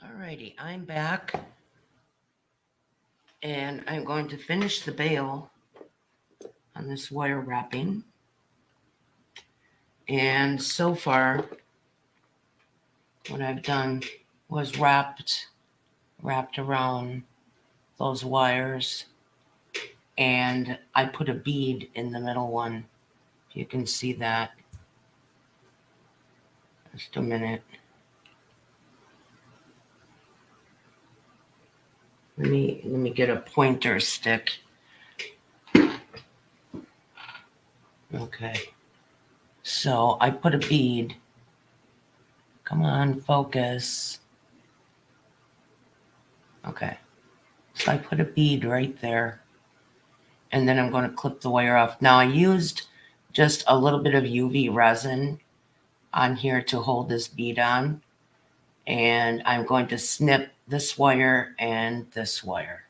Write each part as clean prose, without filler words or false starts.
Alrighty, I'm back and I'm going to finish the bail on this wire wrapping. And so far, what I've done was wrapped around those wires, and I put a bead in the middle one. You can see that. Just a minute. Let me get a pointer stick. Okay. So I put a bead. Come on, focus. Okay. So I put a bead right there. And then I'm going to clip the wire off. Now I used just a little bit of UV resin on here to hold this bead on. And I'm going to snip this wire and this wire.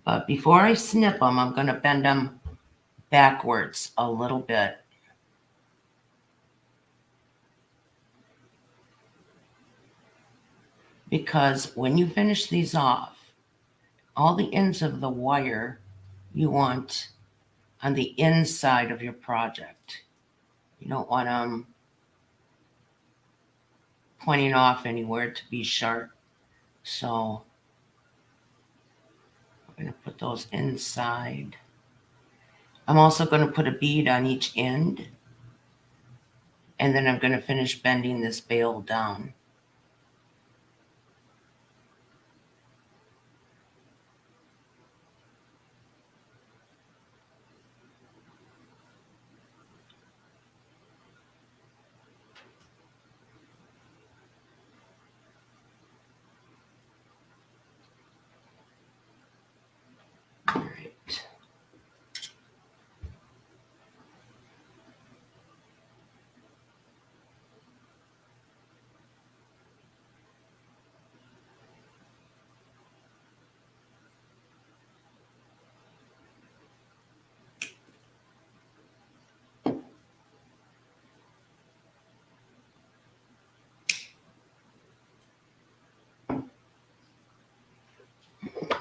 But before I snip them, I'm going to bend them backwards a little bit. Because when you finish these off, all the ends of the wire you want on the inside of your project. You don't want them pointing off anywhere to be sharp. So I'm going to put those inside. I'm also going to put a bead on each end. And then I'm going to finish bending this bail down. All right.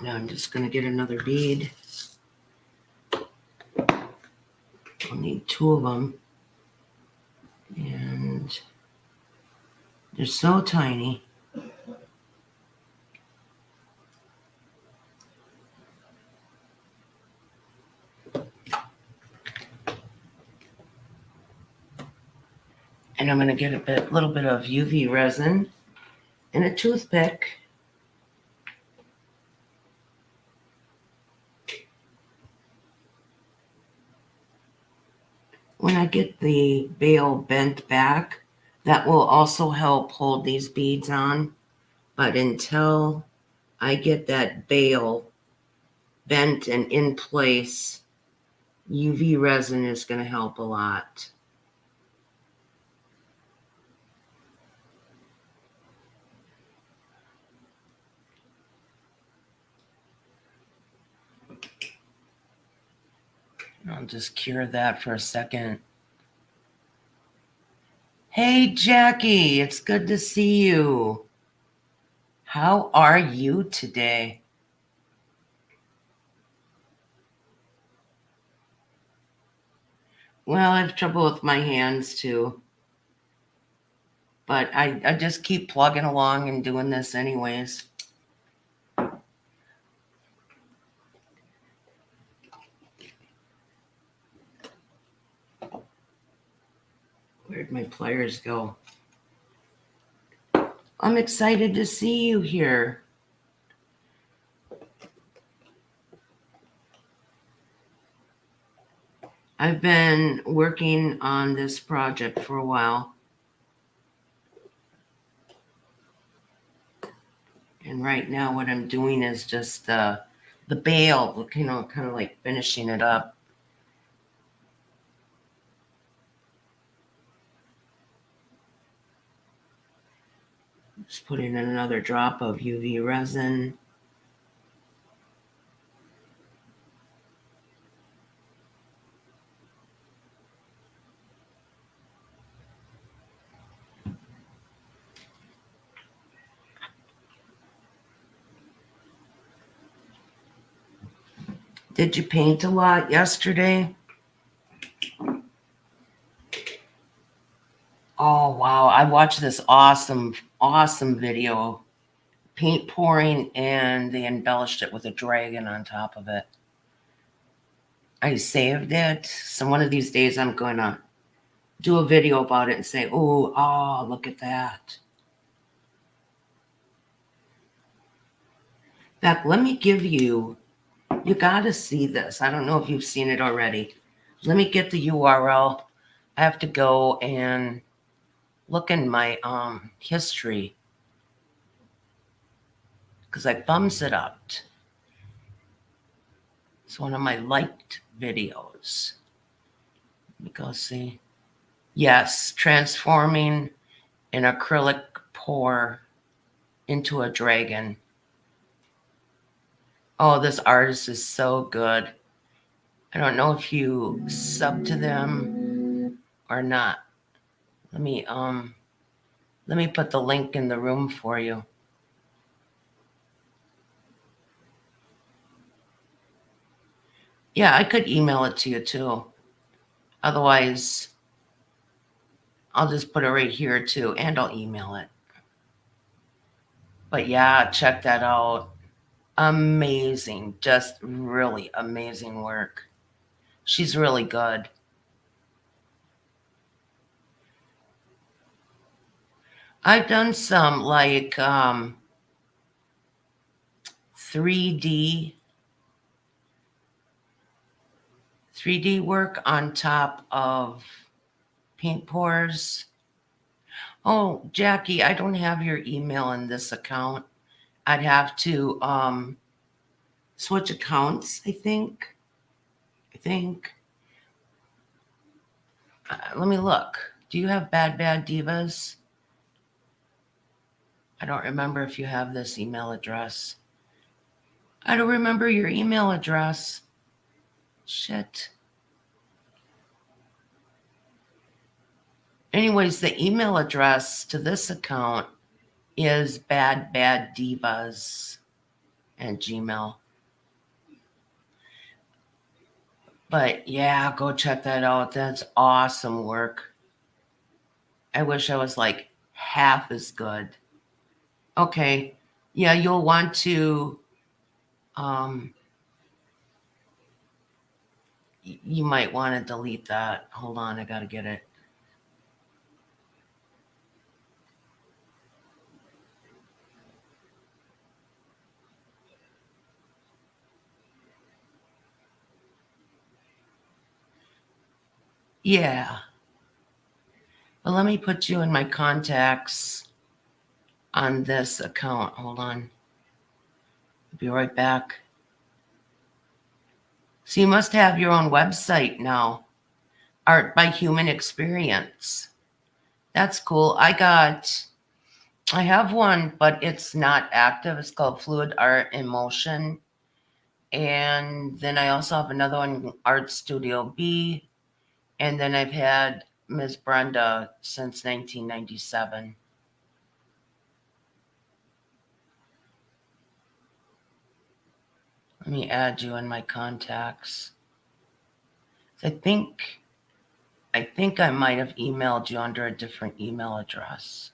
Now I'm just going to get another bead. I'll need 2 of them. And they're so tiny. And I'm going to get a little bit of UV resin and a toothpick. When I get the bail bent back, that will also help hold these beads on. But until I get that bail bent and in place, UV resin is going to help a lot. I'll just cure that for a second. Hey, Jackie, it's good to see you. How are you today? Well, I have trouble with my hands too. But I just keep plugging along and doing this anyways. Where'd my pliers go? I'm excited to see you here. I've been working on this project for a while. And right now what I'm doing is just the bail, kind of like finishing it up. Just putting in another drop of UV resin. Did you paint a lot yesterday? Oh, wow. I watched this awesome video. Paint pouring, and they embellished it with a dragon on top of it. I saved it. So one of these days I'm going to do a video about it and say, oh, look at that. In fact, let me give you got to see this. I don't know if you've seen it already. Let me get the URL. I have to go and look in my history because I thumbs it up. It's one of my liked videos. Let me go see. Yes, transforming an acrylic pour into a dragon. Oh, this artist is so good. I don't know if you sub to them or not. Let me put the link in the room for you. Yeah, I could email it to you too. Otherwise, I'll just put it right here too, and I'll email it. But yeah, check that out. Amazing. Just really amazing work. She's really good. I've done some like 3D work on top of paint pours. Oh, Jackie, I don't have your email in this account. I'd have to switch accounts, I think. Let me look. Do you have Bad Divas? I don't remember if you have this email address. I don't remember your email address. Shit. Anyways, the email address to this account is badbaddivas at Gmail. But yeah, go check that out. That's awesome work. I wish I was like half as good. Okay. Yeah, you'll want to you might want to delete that. Hold on, I gotta get it. Yeah. Well, let me put you in my contacts on this account. Hold on. I'll be right back. So you must have your own website now. Art by Human Experience. That's cool. I have one, but it's not active. It's called Fluid Art in Motion. And then I also have another one, Art Studio B. And then I've had Ms. Brenda since 1997. Let me add you in my contacts. I think I might have emailed you under a different email address.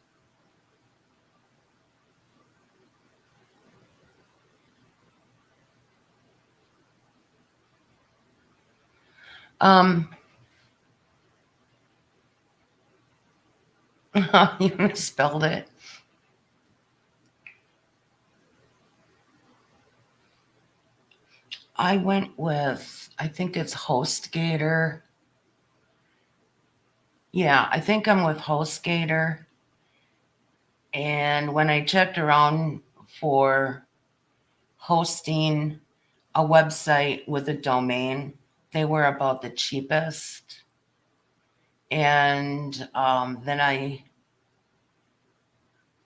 You misspelled it. I went with, I think it's HostGator. Yeah, I think I'm with HostGator. And when I checked around for hosting a website with a domain, they were about the cheapest. And then I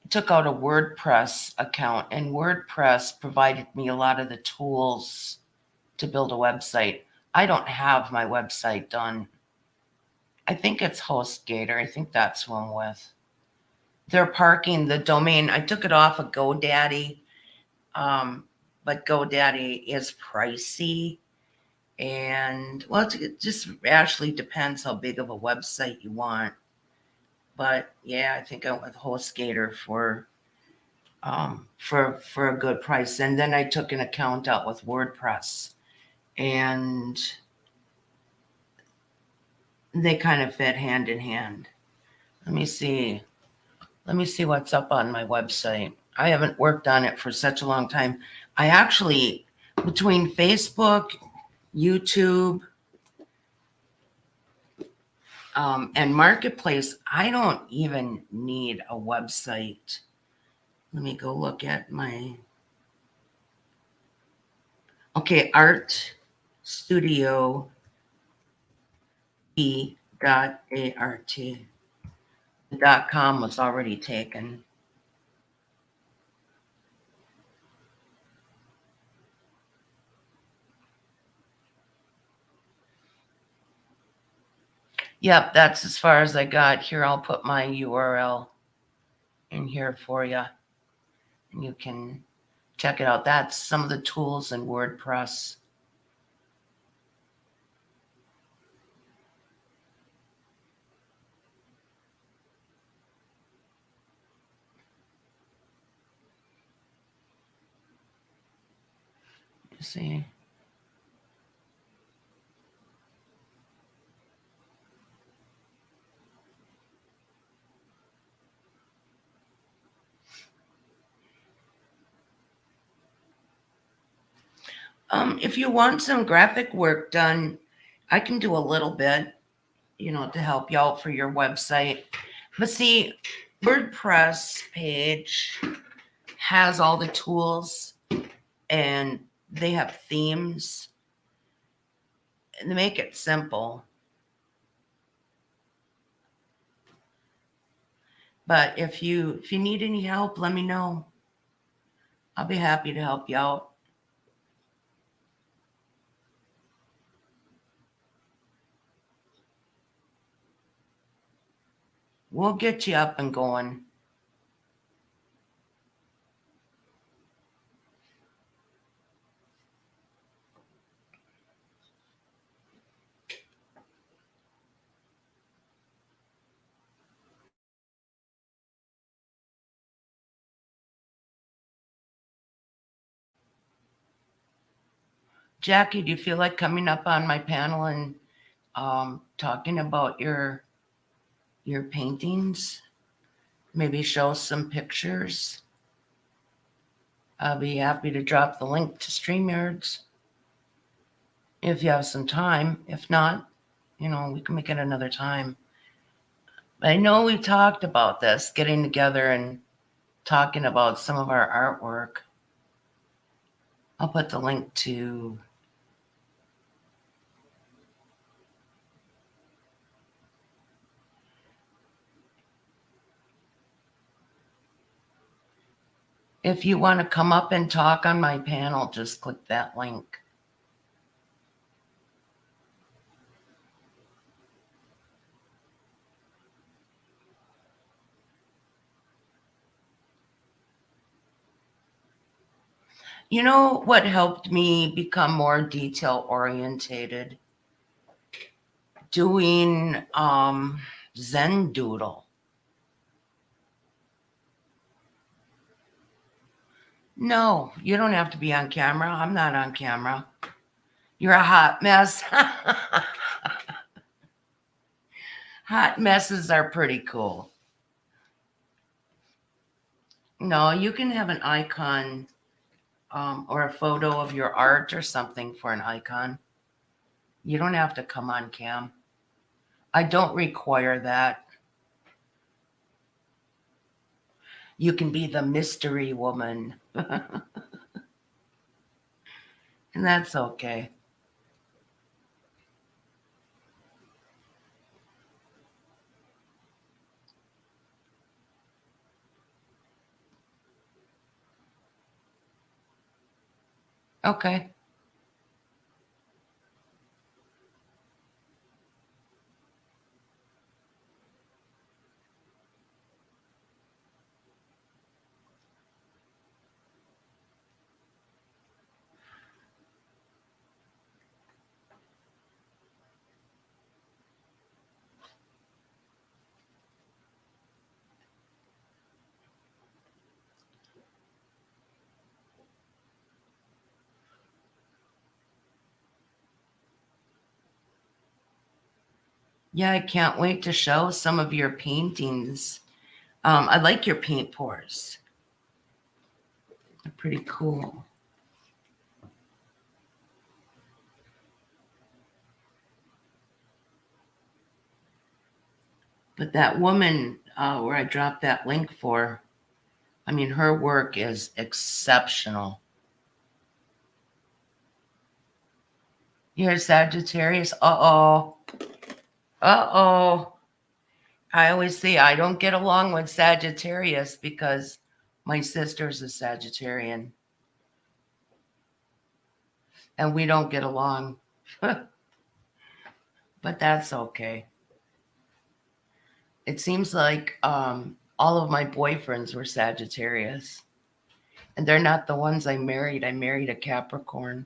took out a WordPress account, and WordPress provided me a lot of the tools to build a website. I don't have my website done. I think it's HostGator. I think that's who I'm with. They're parking the domain. I took it off of GoDaddy, but GoDaddy is pricey. And well, it just actually depends how big of a website you want. But yeah, I think I went with HostGator for a good price. And then I took an account out with WordPress, and they kind of fit hand in hand. Let me see. Let me see what's up on my website. I haven't worked on it for such a long time. I actually, between Facebook, YouTube, and Marketplace, I don't even need a website. Let me go look at my, okay, Art Studio B.art. The .com was already taken. Yep, that's as far as I got. Here, I'll put my URL in here for you, and you can check it out. That's some of the tools in WordPress. You see. If you want some graphic work done, I can do a little bit, to help you out for your website. But see, WordPress page has all the tools, and they have themes, and they make it simple. But if you need any help, let me know. I'll be happy to help you out. We'll get you up and going. Jackie, do you feel like coming up on my panel and talking about your paintings? Maybe show some pictures. I'll be happy to drop the link to StreamYards if you have some time. If not, we can make it another time. But I know we talked about this, getting together and talking about some of our artwork. I'll put the link to if you want to come up and talk on my panel, just click that link. You know what helped me become more detail orientated? Doing Zen Doodle. No, you don't have to be on camera. I'm not on camera. You're a hot mess. Hot messes are pretty cool. No, you can have an icon or a photo of your art or something for an icon. You don't have to come on cam. I don't require that. You can be the mystery woman. And that's okay. Okay. Yeah, I can't wait to show some of your paintings. I like your paint pours. They're pretty cool. But that woman where I dropped that link for, I mean, her work is exceptional. You're a Sagittarius? Uh-oh. Uh-oh. I always say I don't get along with Sagittarius because my sister's a Sagittarian and we don't get along. But that's okay. It seems like all of my boyfriends were Sagittarius, and they're not the ones I married. I married a Capricorn.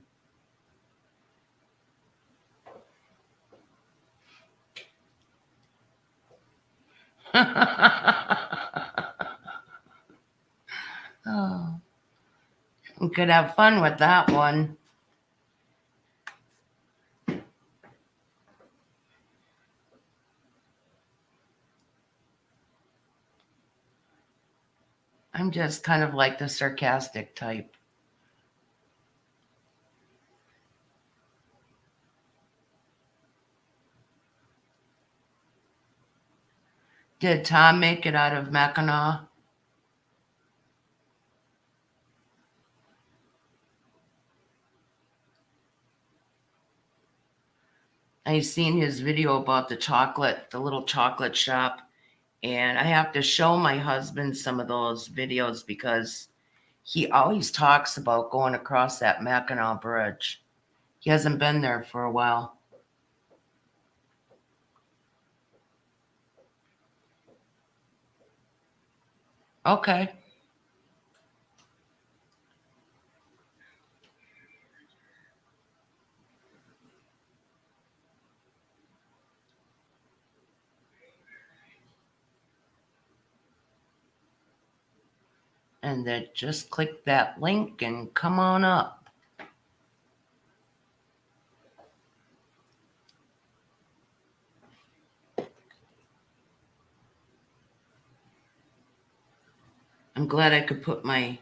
Oh, we could have fun with that one. I'm just kind of like the sarcastic type. Did Tom make it out of Mackinac? I seen his video about the little chocolate shop, and I have to show my husband some of those videos because he always talks about going across that Mackinac Bridge. He hasn't been there for a while. Okay. And then just click that link and come on up. I'm glad I could put my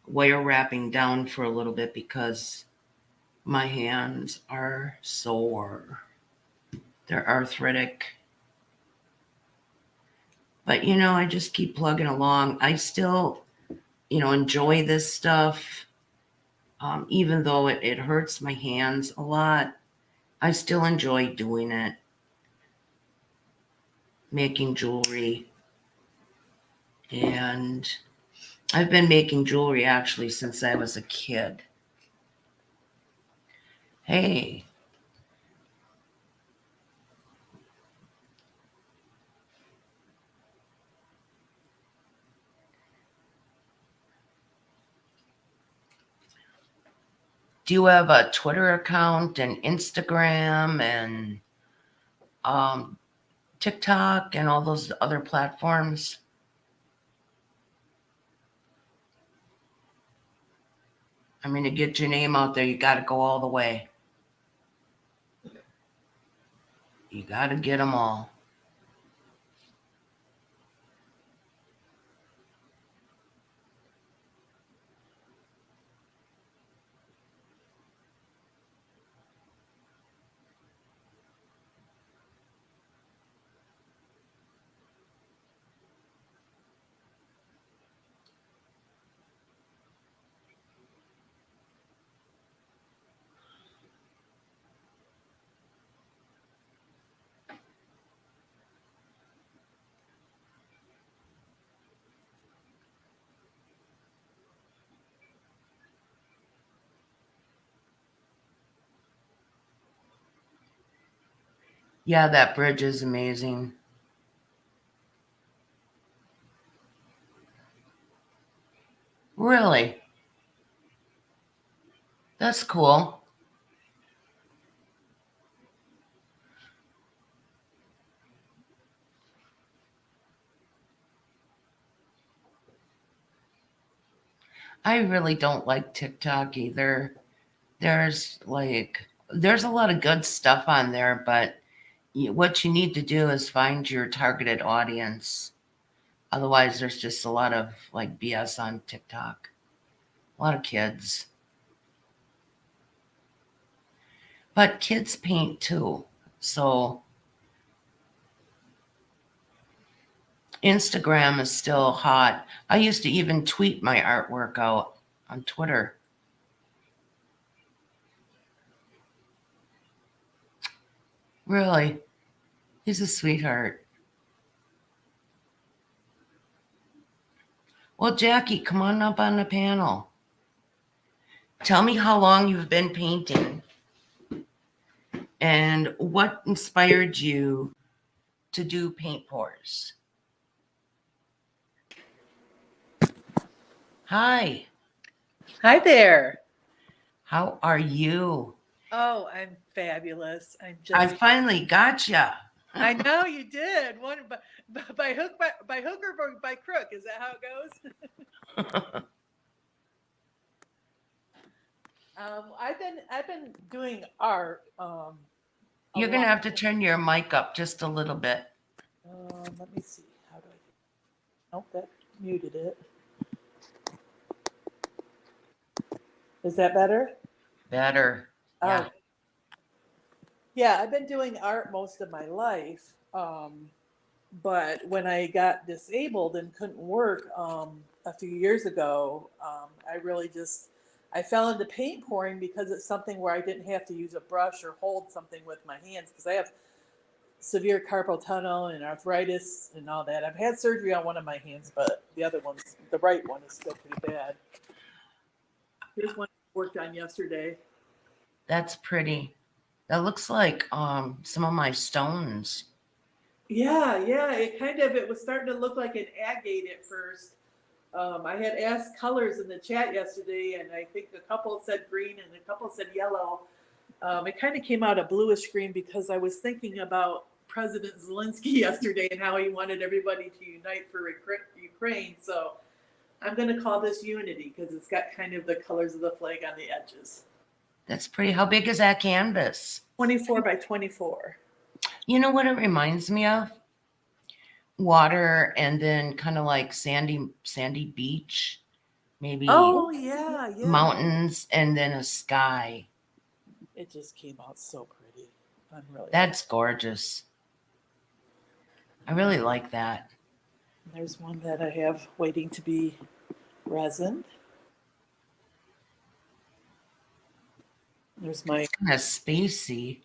wire wrapping down for a little bit because my hands are sore. They're arthritic. But I just keep plugging along. I still, enjoy this stuff. Even though it hurts my hands a lot, I still enjoy doing it, making jewelry. And I've been making jewelry actually since I was a kid. Hey, do you have a Twitter account and Instagram and um, TikTok and all those other platforms? I mean, to get your name out there, you got to go all the way. You got to get them all. Yeah, that bridge is amazing. Really? That's cool. I really don't like TikTok either. There's a lot of good stuff on there, but what you need to do is find your targeted audience. Otherwise, there's just a lot of like BS on TikTok. A lot of kids. But kids paint too. So Instagram is still hot. I used to even tweet my artwork out on Twitter. Really? He's a sweetheart. Well, Jackie, come on up on the panel. Tell me how long you've been painting and what inspired you to do paint pours. Hi. Hi there. How are you? Oh, I'm fabulous. I finally got ya. I know you did. One by hook or by crook. Is that how it goes? I've been doing art. You're gonna have to turn your mic up just a little bit. Let me see. How do I? Oh, that muted it. Is that better? Better. Yeah. Yeah, I've been doing art most of my life. But when I got disabled and couldn't work a few years ago, I fell into paint pouring because it's something where I didn't have to use a brush or hold something with my hands because I have severe carpal tunnel and arthritis and all that. I've had surgery on one of my hands, but the right one is still pretty bad. Here's one I worked on yesterday. That's pretty. That looks like some of my stones. Yeah. It was starting to look like an agate at first. I had asked colors in the chat yesterday, and I think a couple said green and a couple said yellow. It kind of came out a bluish green because I was thinking about President Zelensky yesterday and how he wanted everybody to unite for Ukraine. So I'm going to call this Unity because it's got kind of the colors of the flag on the edges. That's pretty. How big is that canvas? 24 by 24. You know what it reminds me of? Water and then kind of like sandy beach, maybe. Oh, yeah. Mountains and then a sky. It just came out so pretty. That's gorgeous. I really like that. There's one that I have waiting to be resined. There's my kind of spacey.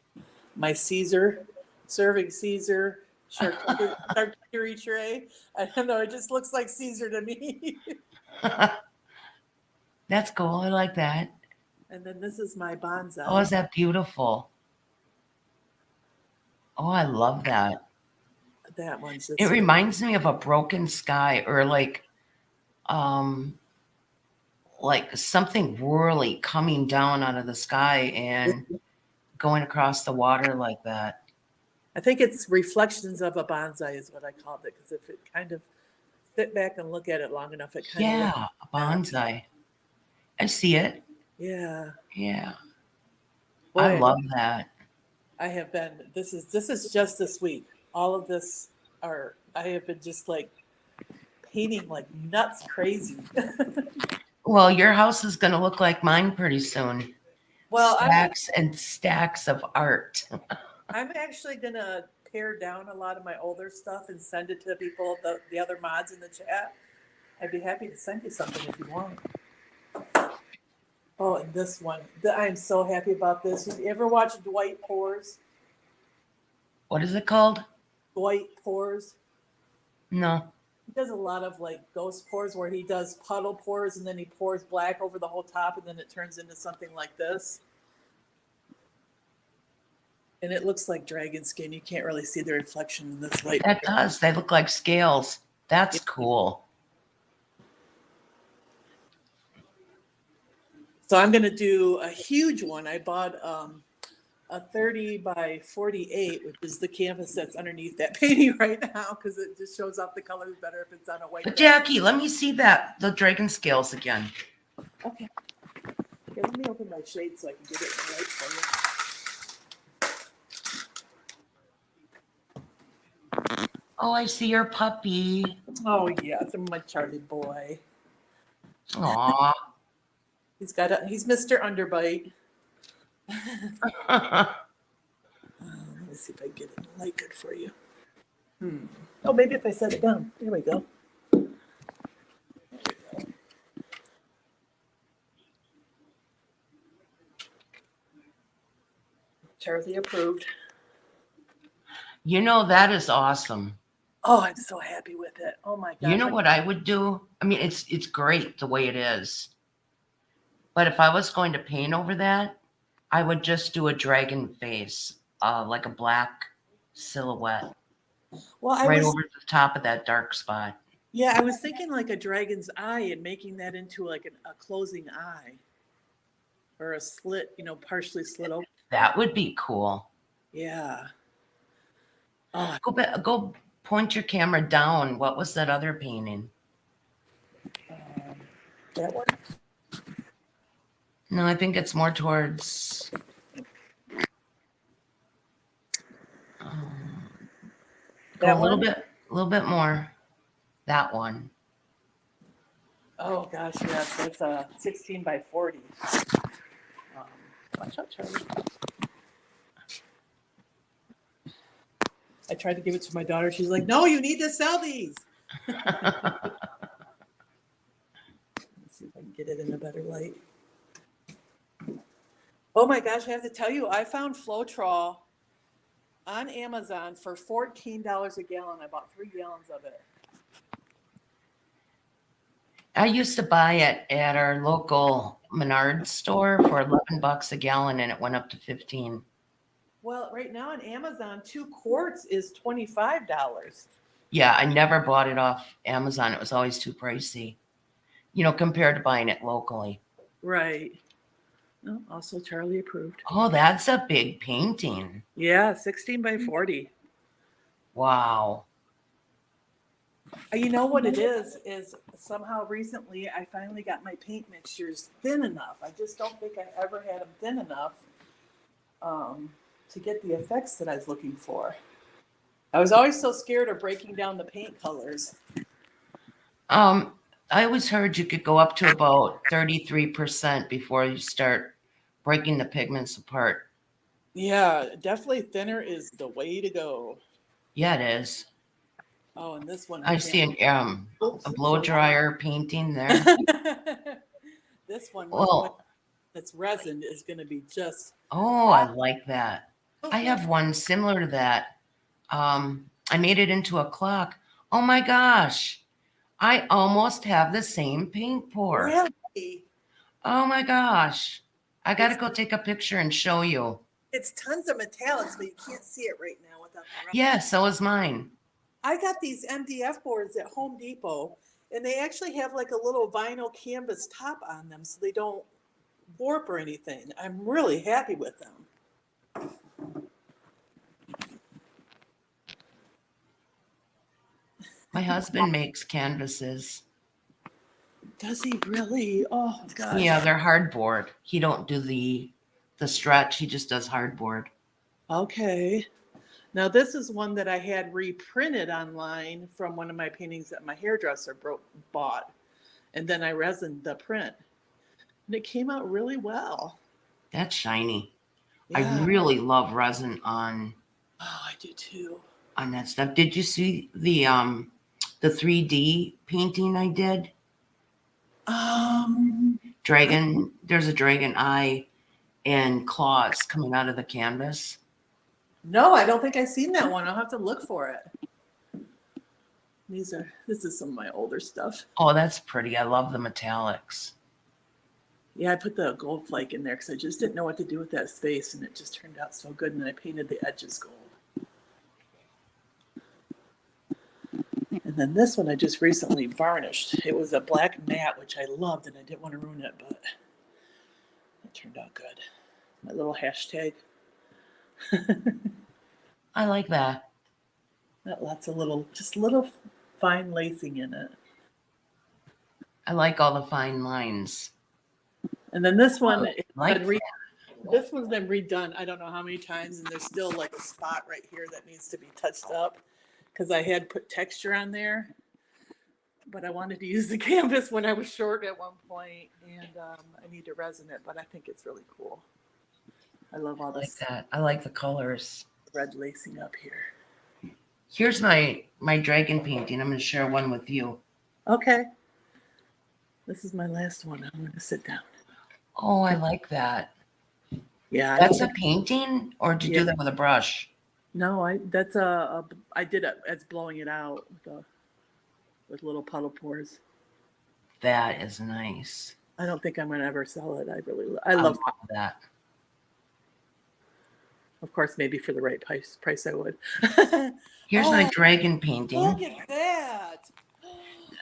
My serving Caesar charcuterie tray. I don't know. It just looks like Caesar to me. That's cool. I like that. And then this is my bonsai. Oh, is that beautiful? Oh, I love that. That one's it reminds me of a broken sky or like something whirly coming down out of the sky and going across the water like that. I think it's reflections of a bonsai is what I called it, because if it kind of sit back and look at it long enough, it kind of a bonsai. I see it. Yeah. Boy, I love that. I have been. This is just this week. All of this art. I have been just like painting like nuts, crazy. Well, your house is going to look like mine pretty soon. Well, stacks and stacks of art. I'm actually going to pare down a lot of my older stuff and send it to people, the other mods in the chat. I'd be happy to send you something if you want. Oh, and this one. I'm so happy about this. You ever watch Dwight Pours? What is it called? Dwight Pours. No. He does a lot of like ghost pours where he does puddle pours and then he pours black over the whole top and then it turns into something like this. And it looks like dragon skin. You can't really see the reflection in this light. That does. They look like scales. That's cool. So I'm going to do a huge one. I bought a 30 by 48, which is the canvas that's underneath that painting right now, because it just shows off the colors better if it's on a white. But Jackie, let me see the dragon scales again. Okay, let me open my shade so I can get it in the light for you. Oh, I see your puppy. Oh yeah, it's my Charlie boy. Aw. He's Mr. Underbite. Let me see if I get it light good for you. Oh, maybe if I set it down. There we go. Charlie approved. You know, that is awesome. Oh, I'm so happy with it. Oh my You gosh. know what I would do? I mean, it's great the way it is. But if I was going to paint over that, I would just do a dragon face, like a black silhouette Well, right over the top of that dark spot. I was thinking like a dragon's eye and making that into like a closing eye or a slit, partially slit open. That would be cool. Yeah. Oh, Go point your camera down. What was that other painting? that one? No, I think it's more towards. Go That a one? little bit more. That one. Oh gosh, yes, that's a 16 by 40. Watch out, Charlie. I tried to give it to my daughter. She's like, "No, you need to sell these." Let's see if I can get it in a better light. Oh my gosh, I have to tell you, I found Floetrol on Amazon for $14 a gallon. I bought 3 gallons of it. I used to buy it at our local Menards store for $11 a gallon, and it went up to 15. Well, right now on Amazon, 2 quarts is $25. Yeah, I never bought it off Amazon. It was always too pricey, compared to buying it locally. Right. Oh, also Charlie approved. Oh, that's a big painting. Yeah, 16 by 40. Wow. You know what it is somehow recently I finally got my paint mixtures thin enough. I just don't think I ever had them thin enough to get the effects that I was looking for. I was always so scared of breaking down the paint colors. I always heard you could go up to about 33% before you start breaking the pigments apart. Yeah, definitely thinner is the way to go. Yeah, it is. Oh, and this one I see a blow dryer painting there. This one, Well, that's resin, is going to be just. oh, I like that. I have one similar to that. I made it into a clock. Oh my gosh. I almost have the same paint pour. Really? Oh my gosh. I got to go take a picture and show you. It's tons of metallics, but you can't see it right now without the rubber. Yeah, so is mine. I got these MDF boards at Home Depot, and they actually have like a little vinyl canvas top on them so they don't warp or anything. I'm really happy with them. My husband makes canvases. Does he really? Oh gosh. Yeah, they're hardboard. He don't do the stretch. He just does hardboard. Okay. Now this is one that I had reprinted online from one of my paintings that my hairdresser bought. And then I resined the print. And it came out really well. That's shiny. Yeah. I really love resin on I do too. On that stuff. Did you see the 3D painting I did? Dragon. There's a dragon eye and claws coming out of the canvas. No, I don't think I've seen that one. I'll have to look for it. This is some of my older stuff. Oh, that's pretty. I love the metallics. Yeah, I put the gold flake in there because I just didn't know what to do with that space, and it just turned out so good. And then I painted the edges gold. And then this one I just recently varnished. It was a black matte, which I loved, and I didn't want to ruin it, but it turned out good. My little hashtag. I like that. Got lots of little fine lacing in it. I like all the fine lines. And then this one, This one's been redone I don't know how many times, and there's still like a spot right here that needs to be touched up. because I had put texture on there, but I wanted to use the canvas when I was short at one point, and I need to resin it, but I think it's really cool. I love all I like this that. I like the colors. red lacing up here. Here's my dragon painting. I'm going to share one with you. Okay. This is my last one. I'm going to sit down. Oh, I like that. Yeah, I That's don't a painting, or did you Yeah. do that with a brush? No, I did it as blowing it out with little puddle pours. That is nice. I don't think I'm gonna ever sell it. I I love. love that. Of course, maybe for the right price I would. Here's my Oh, dragon painting. look at that!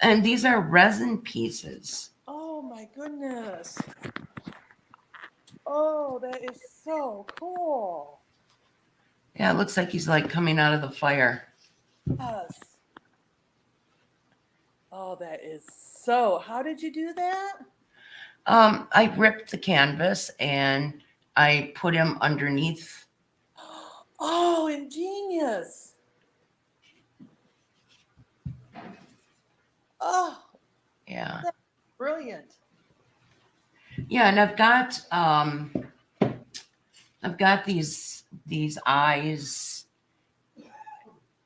And these are resin pieces. Oh my goodness! Oh, that is so cool. Yeah, it looks like he's like coming out of the fire. Yes. Oh, that is so. How did you do that? I ripped the canvas and I put him underneath. Oh, ingenious. Oh, Yeah. brilliant. Yeah, and I've got these eyes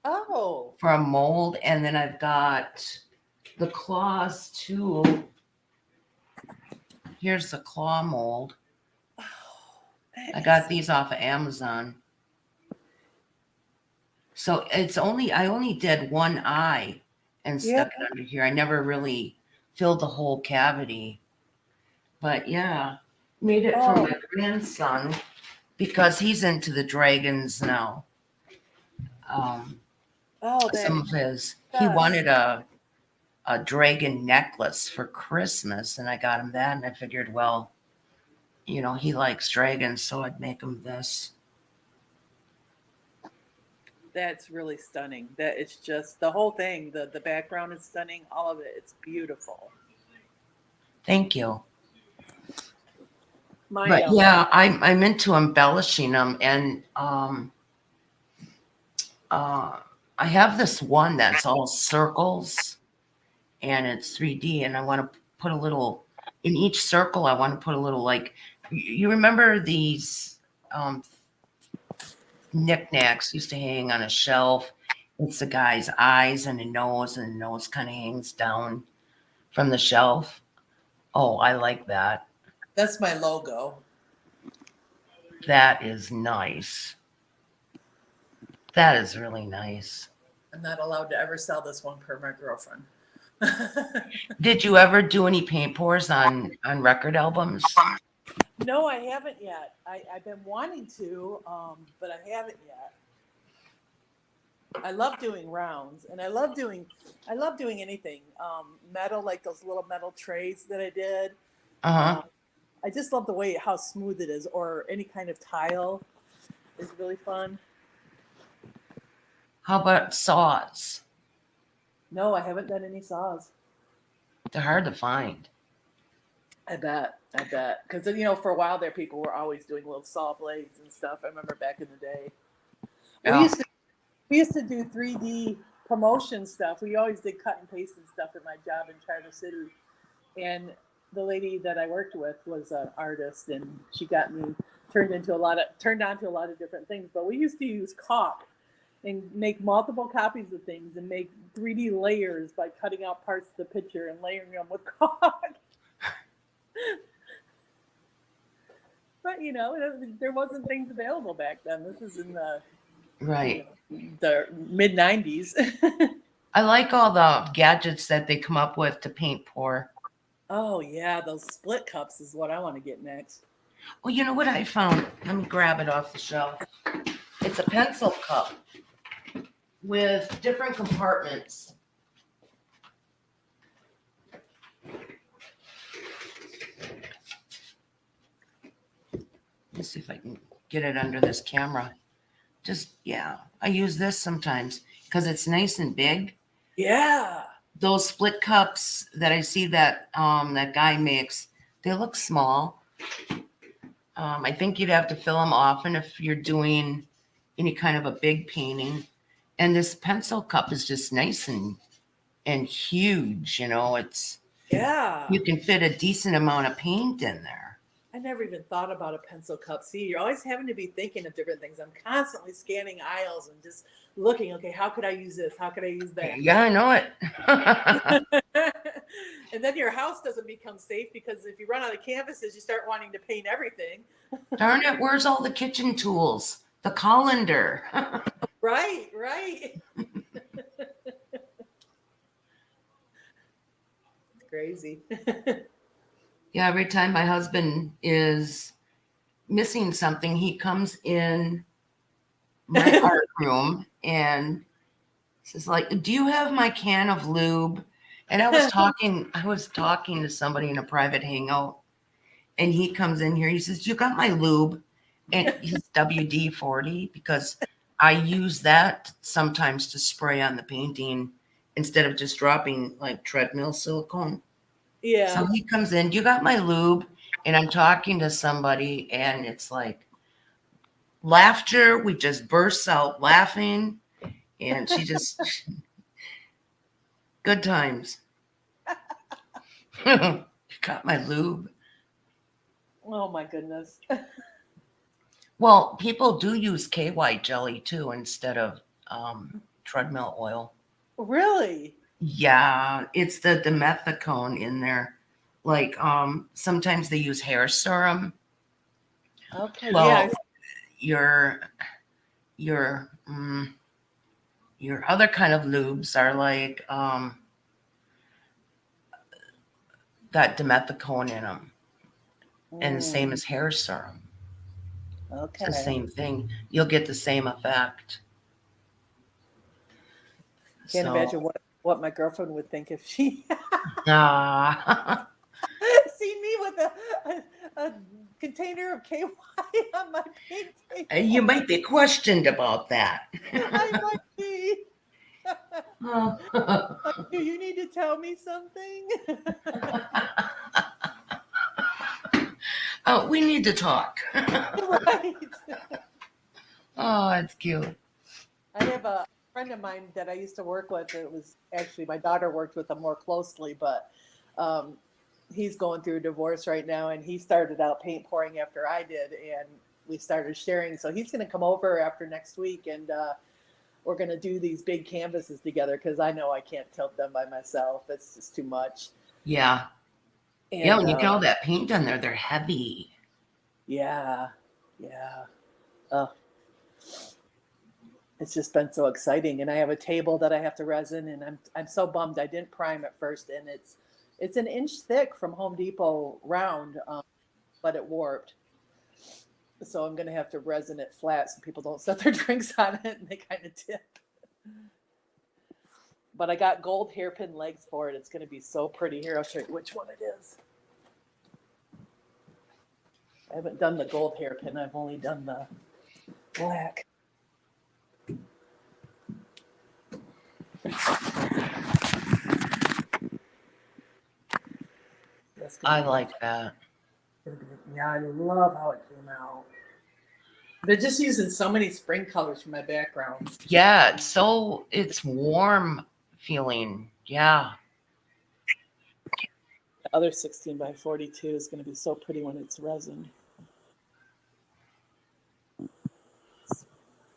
Oh, for a mold, and then I've got the claws too. Here's the claw mold. I got these off of Amazon. So I only did one eye and stuck it under here. I never really filled the whole cavity. But yeah, made it for my grandson because he's into the dragons now. Some of his, he wanted a dragon necklace for Christmas, and I got him that, and I figured, well, you know, he likes dragons, so I'd make him this. That's really stunning. That it's just the whole thing. The background is stunning. All of it. It's beautiful. Thank you. My But yeah, I'm into embellishing them, and I have this one that's all circles, and it's 3D, and I want to put a little in each circle. I want to put a little, like, you remember these knickknacks used to hang on a shelf. It's the guy's eyes and a nose, and the nose kind of hangs down from the shelf. Oh, I like that. That's my logo. That is nice. That is really nice. I'm not allowed to ever sell this one per my girlfriend. Did you ever do any paint pours on record albums? No, I haven't yet. I've been wanting to, but I haven't yet. I love doing rounds, and I love doing anything. Metal, like those little metal trays that I did. Uh-huh. I just love the way how smooth it is, or any kind of tile is really fun. How about saws? No, I haven't done any saws. They're hard to find. I bet. Because, for a while there, people were always doing little saw blades and stuff. I remember back in the day. Yeah. We used to do 3D promotion stuff. We always did cut and paste and stuff at my job in Charter City. And the lady that I worked with was an artist, and she got me turned on to a lot of different things. But we used to use caulk and make multiple copies of things and make 3D layers by cutting out parts of the picture and layering them with caulk. But there wasn't things available back then. This is in the the mid 90s. I like all the gadgets that they come up with to paint pour. Oh yeah, those split cups is what I want to get next. Well, you know what I found? Let me grab it off the shelf. It's a pencil cup with different compartments. Let's see if I can get it under this camera. I use this sometimes because it's nice and big. Yeah. Those split cups that I see that that guy makes, they look small. I think you'd have to fill them often if you're doing any kind of a big painting. And this pencil cup is just nice and huge. It's Yeah. you can fit a decent amount of paint in there. I never even thought about a pencil cup. See, you're always having to be thinking of different things. I'm constantly scanning aisles and just looking, okay, how could I use this? How could I use that? Yeah, I know it. And then your house doesn't become safe because if you run out of canvases, you start wanting to paint everything. Darn it, where's all the kitchen tools? The colander. Right, right. Crazy. Yeah, every time my husband is missing something, he comes in my art room and says, like, do you have my can of lube? And I was talking to somebody in a private hangout, and he comes in here, he says, you got my lube? And he's WD-40 because I use that sometimes to spray on the painting instead of just dropping like treadmill silicone. So Yeah. he comes in, you got my lube? And I'm talking to somebody, and it's like laughter. We just bursts out laughing, and she just, good times. You got my lube. Oh my goodness. Well, people do use KY jelly too instead of treadmill oil. Really? Yeah, it's the dimethicone in there. Like sometimes they use hair serum. Okay. Well, Yeah. your your mm, your other kind of lubes are like got dimethicone in them, and the same as hair serum. It's the Okay. same thing. You'll get the same effect. Can't So, imagine what my girlfriend would think if she uh, seen me with a container of KY on my paint you table. might be questioned about that. I might be. Oh. Like, do you need to tell me something? Oh, we need to talk. Right. Oh, it's cute. I have a friend of mine that I used to work with. It was actually my daughter worked with him more closely, but um, he's going through a divorce right now, and he started out paint pouring after I did, and we started sharing. So he's going to come over after next week, and we're going to do these big canvases together because I know I can't tilt them by myself. It's just too much. Yeah. Yeah, And when you get all that paint on there, they're heavy. yeah, yeah. Uh, it's just been so exciting, and I have a table that I have to resin, and I'm so bummed I didn't prime at first, and it's an inch thick from Home Depot round, but it warped. So I'm gonna have to resin it flat so people don't set their drinks on it and they kind of tip. But I got gold hairpin legs for it. It's gonna be so pretty. Here, I'll show you which one it is. I haven't done the gold hairpin. I've only done the black. I like that. Yeah, I love how it came out. They're just using so many spring colors for my background. Yeah, it's warm feeling. Yeah. The other 16 by 42 is going to be so pretty when it's resin. That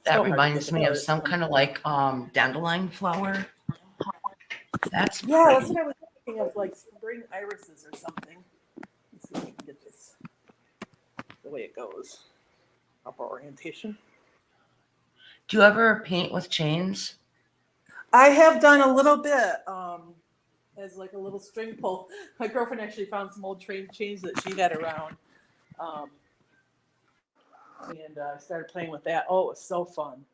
So hard to reminds get me of colors. some kind of like dandelion flower. That's Yeah, that's pretty. what I was thinking of, like spring irises or something. Let's see if I can get this the way it goes. Proper orientation. Do you ever paint with chains? I have done a little bit as like a little string pull. My girlfriend actually found some old train chains that she had around. Um, and I started playing with that. Oh, it was so fun.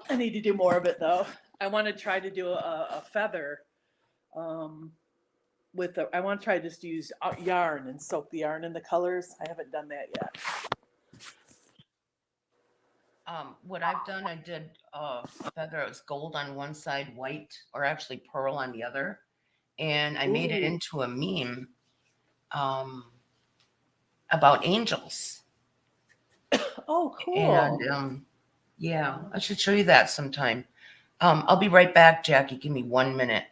I need to do more of it though. I want to try to do a feather um, with the. I want to try to just use yarn and soak the yarn in the colors. I haven't done that yet. What I've done, I did feather. It was gold on one side, white, or actually pearl on the other, and I made it Ooh. into a meme um, about angels. Oh, And cool. Yeah, I should show you that sometime. I'll be right back, Jackie. Give me 1 minute.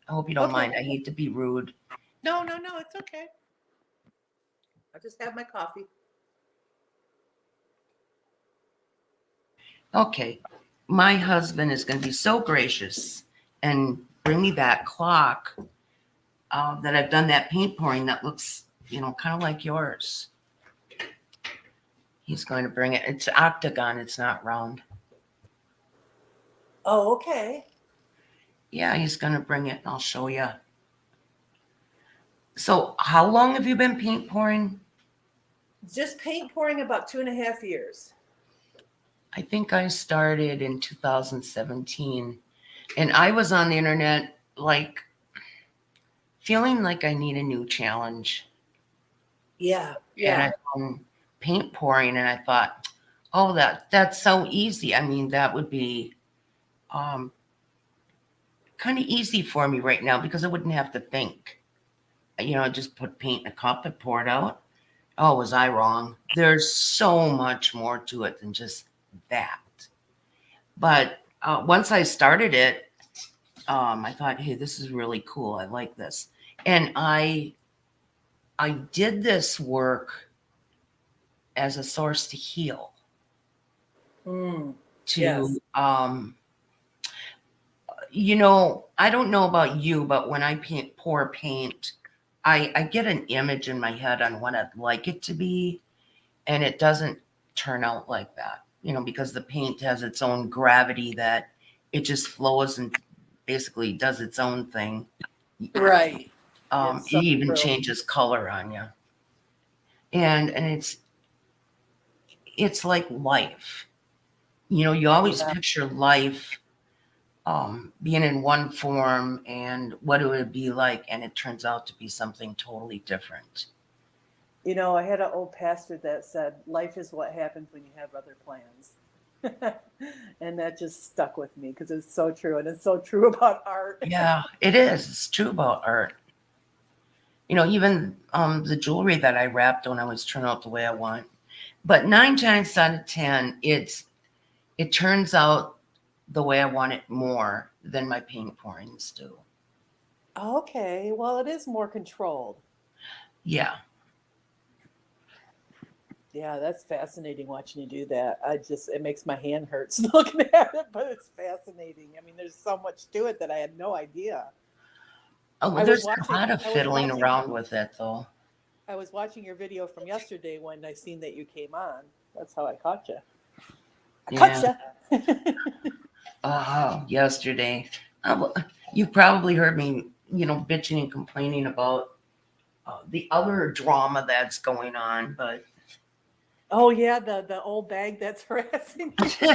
I hope you don't Okay. mind. I hate to be rude. No, no, no, it's okay. I just have my coffee. Okay. My husband is going to be so gracious and bring me that clock that I've done that paint pouring that looks, kind of like yours. He's going to bring it. It's octagon. It's not round. Oh, okay. Yeah, he's going to bring it and I'll show you. So how long have you been paint pouring? Just paint pouring about 2.5 years. I think I started in 2017 and I was on the internet like feeling like I need a new challenge. Yeah, And I yeah. found paint pouring and I thought, oh, that's so easy. I mean, that would be um, kind of easy for me right now because I wouldn't have to think. Just put paint in a cup and pour it out. Oh, was I wrong? There's so much more to it than just that. But once I started it, I thought, hey, this is really cool. I like this. And I did this work as a source to heal, Mm, yes. to I don't know about you, but when I pour paint, I get an image in my head on what I'd like it to be, and it doesn't turn out like that, because the paint has its own gravity that it just flows and basically does its own thing. Right. It's It so even true. changes color on you, and it's like life. You always Yeah. picture life being in one form and what it would be like, and it turns out to be something totally different. I had an old pastor that said, life is what happens when you have other plans. And that just stuck with me because it's so true. And it's so true about art. Yeah, it is. It's true about art. Even the jewelry that I wrapped don't always turn out the way I want. But 9 times out of 10, it turns out the way I want it more than my paint pourings do. Okay. Well, it is more controlled. Yeah. Yeah, that's fascinating watching you do that. It makes my hand hurts looking at it, but it's fascinating. I mean, there's so much to it that I had no idea. Oh, I was there's a watching, lot of I was fiddling watching, around with it, though. I was watching your video from yesterday when I seen that you came on. That's how I caught you. I caught Yeah. you. Yesterday. You probably heard me, bitching and complaining about the other drama that's going on, but Oh yeah, the old bag that's harassing you.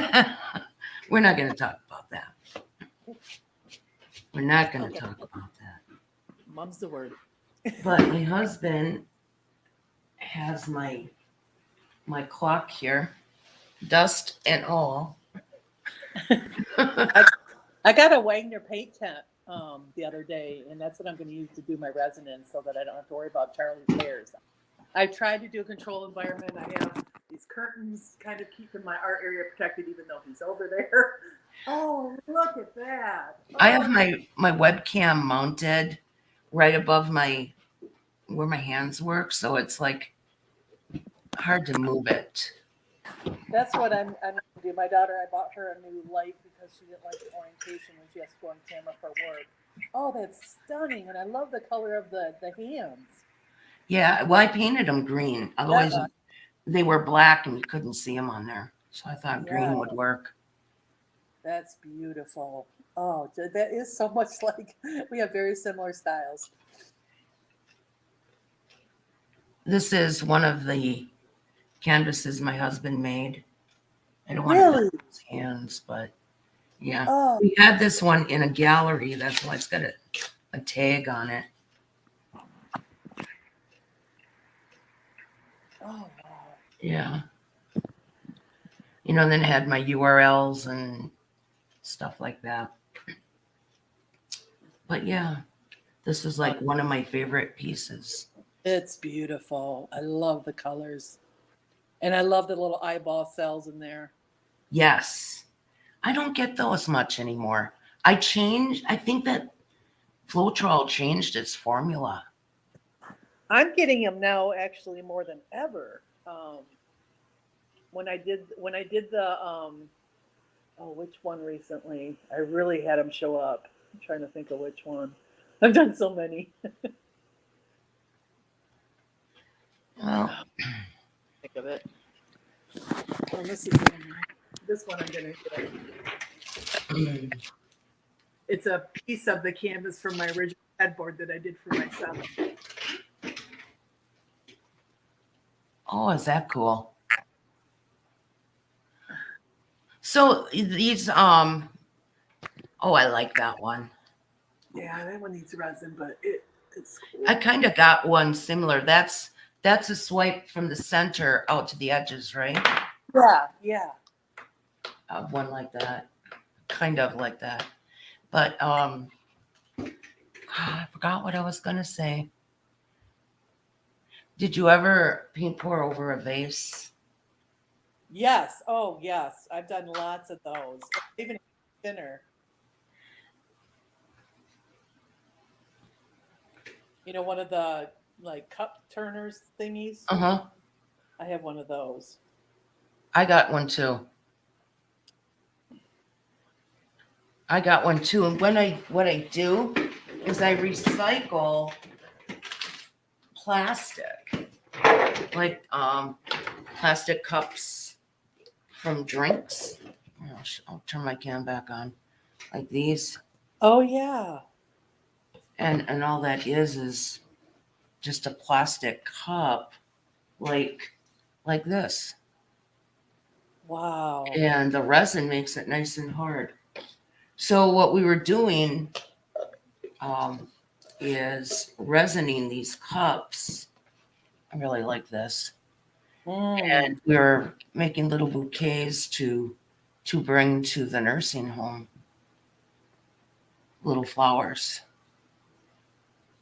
we're not going to talk about that. We're not going to Okay, talk about that. mum's the word. But my husband has my clock here, dust and all. I, I got a Wagner paint tent the other day, and that's what I'm going to use to do my resin in, so that I don't have to worry about Charlie's hairs. I've tried to do a control environment. I have these curtains kind of keeping my art area protected, even though he's over there. Oh, look at that! I have Oh, my webcam mounted right above my where my hands work, so it's like hard to move it. that's what I'm going to do. My daughter, I bought her a new light because she didn't like the orientation when she has to go on camera for work. Oh, that's stunning, and I love the color of the hands. Yeah, well, I painted them green. That's Otherwise, they were black and you couldn't see them on there. So I thought yeah, green would work. that's beautiful. Oh, that is so much like we have very similar styles. This is one of the canvases my husband made. I don't want to cut Really? his hands, but yeah. Oh, We had this one in a gallery. That's why it's got a tag on it. oh wow. Yeah. Then it had my URLs and stuff like that. But yeah, this is like one of my favorite pieces. It's beautiful. I love the colors. And I love the little eyeball cells in there. Yes. I don't get those much anymore. I think that Floetrol changed its formula. I'm getting them now actually more than ever. When I did the oh, which one recently? I really had them show up. I'm trying to think of which one. I've done so many. Well, Think of it. Oh, this one I'm gonna get. It's a piece of the canvas from my original headboard that I did for myself. oh, is that cool? So these, oh, I like that one. Yeah, that one needs resin, but it's cool. I kind of got one similar. That's a swipe from the center out to the edges, right? Yeah. One like that, kind of like that. But I forgot what I was gonna say. Did you ever paint pour over a vase? Yes. Oh, yes. I've done lots of those. Even thinner. You know, one of the like cup turners thingies. Uh-huh. I have one of those. I got one too. And what I do is I recycle plastic, like plastic cups from drinks. I'll turn my can back on, like these, Oh yeah. and all that is just a plastic cup, like this, Wow. and the resin makes it nice and hard. So what we were doing is resining these cups. I really like this. And Mm, we're making little bouquets to bring to the nursing home. Little flowers.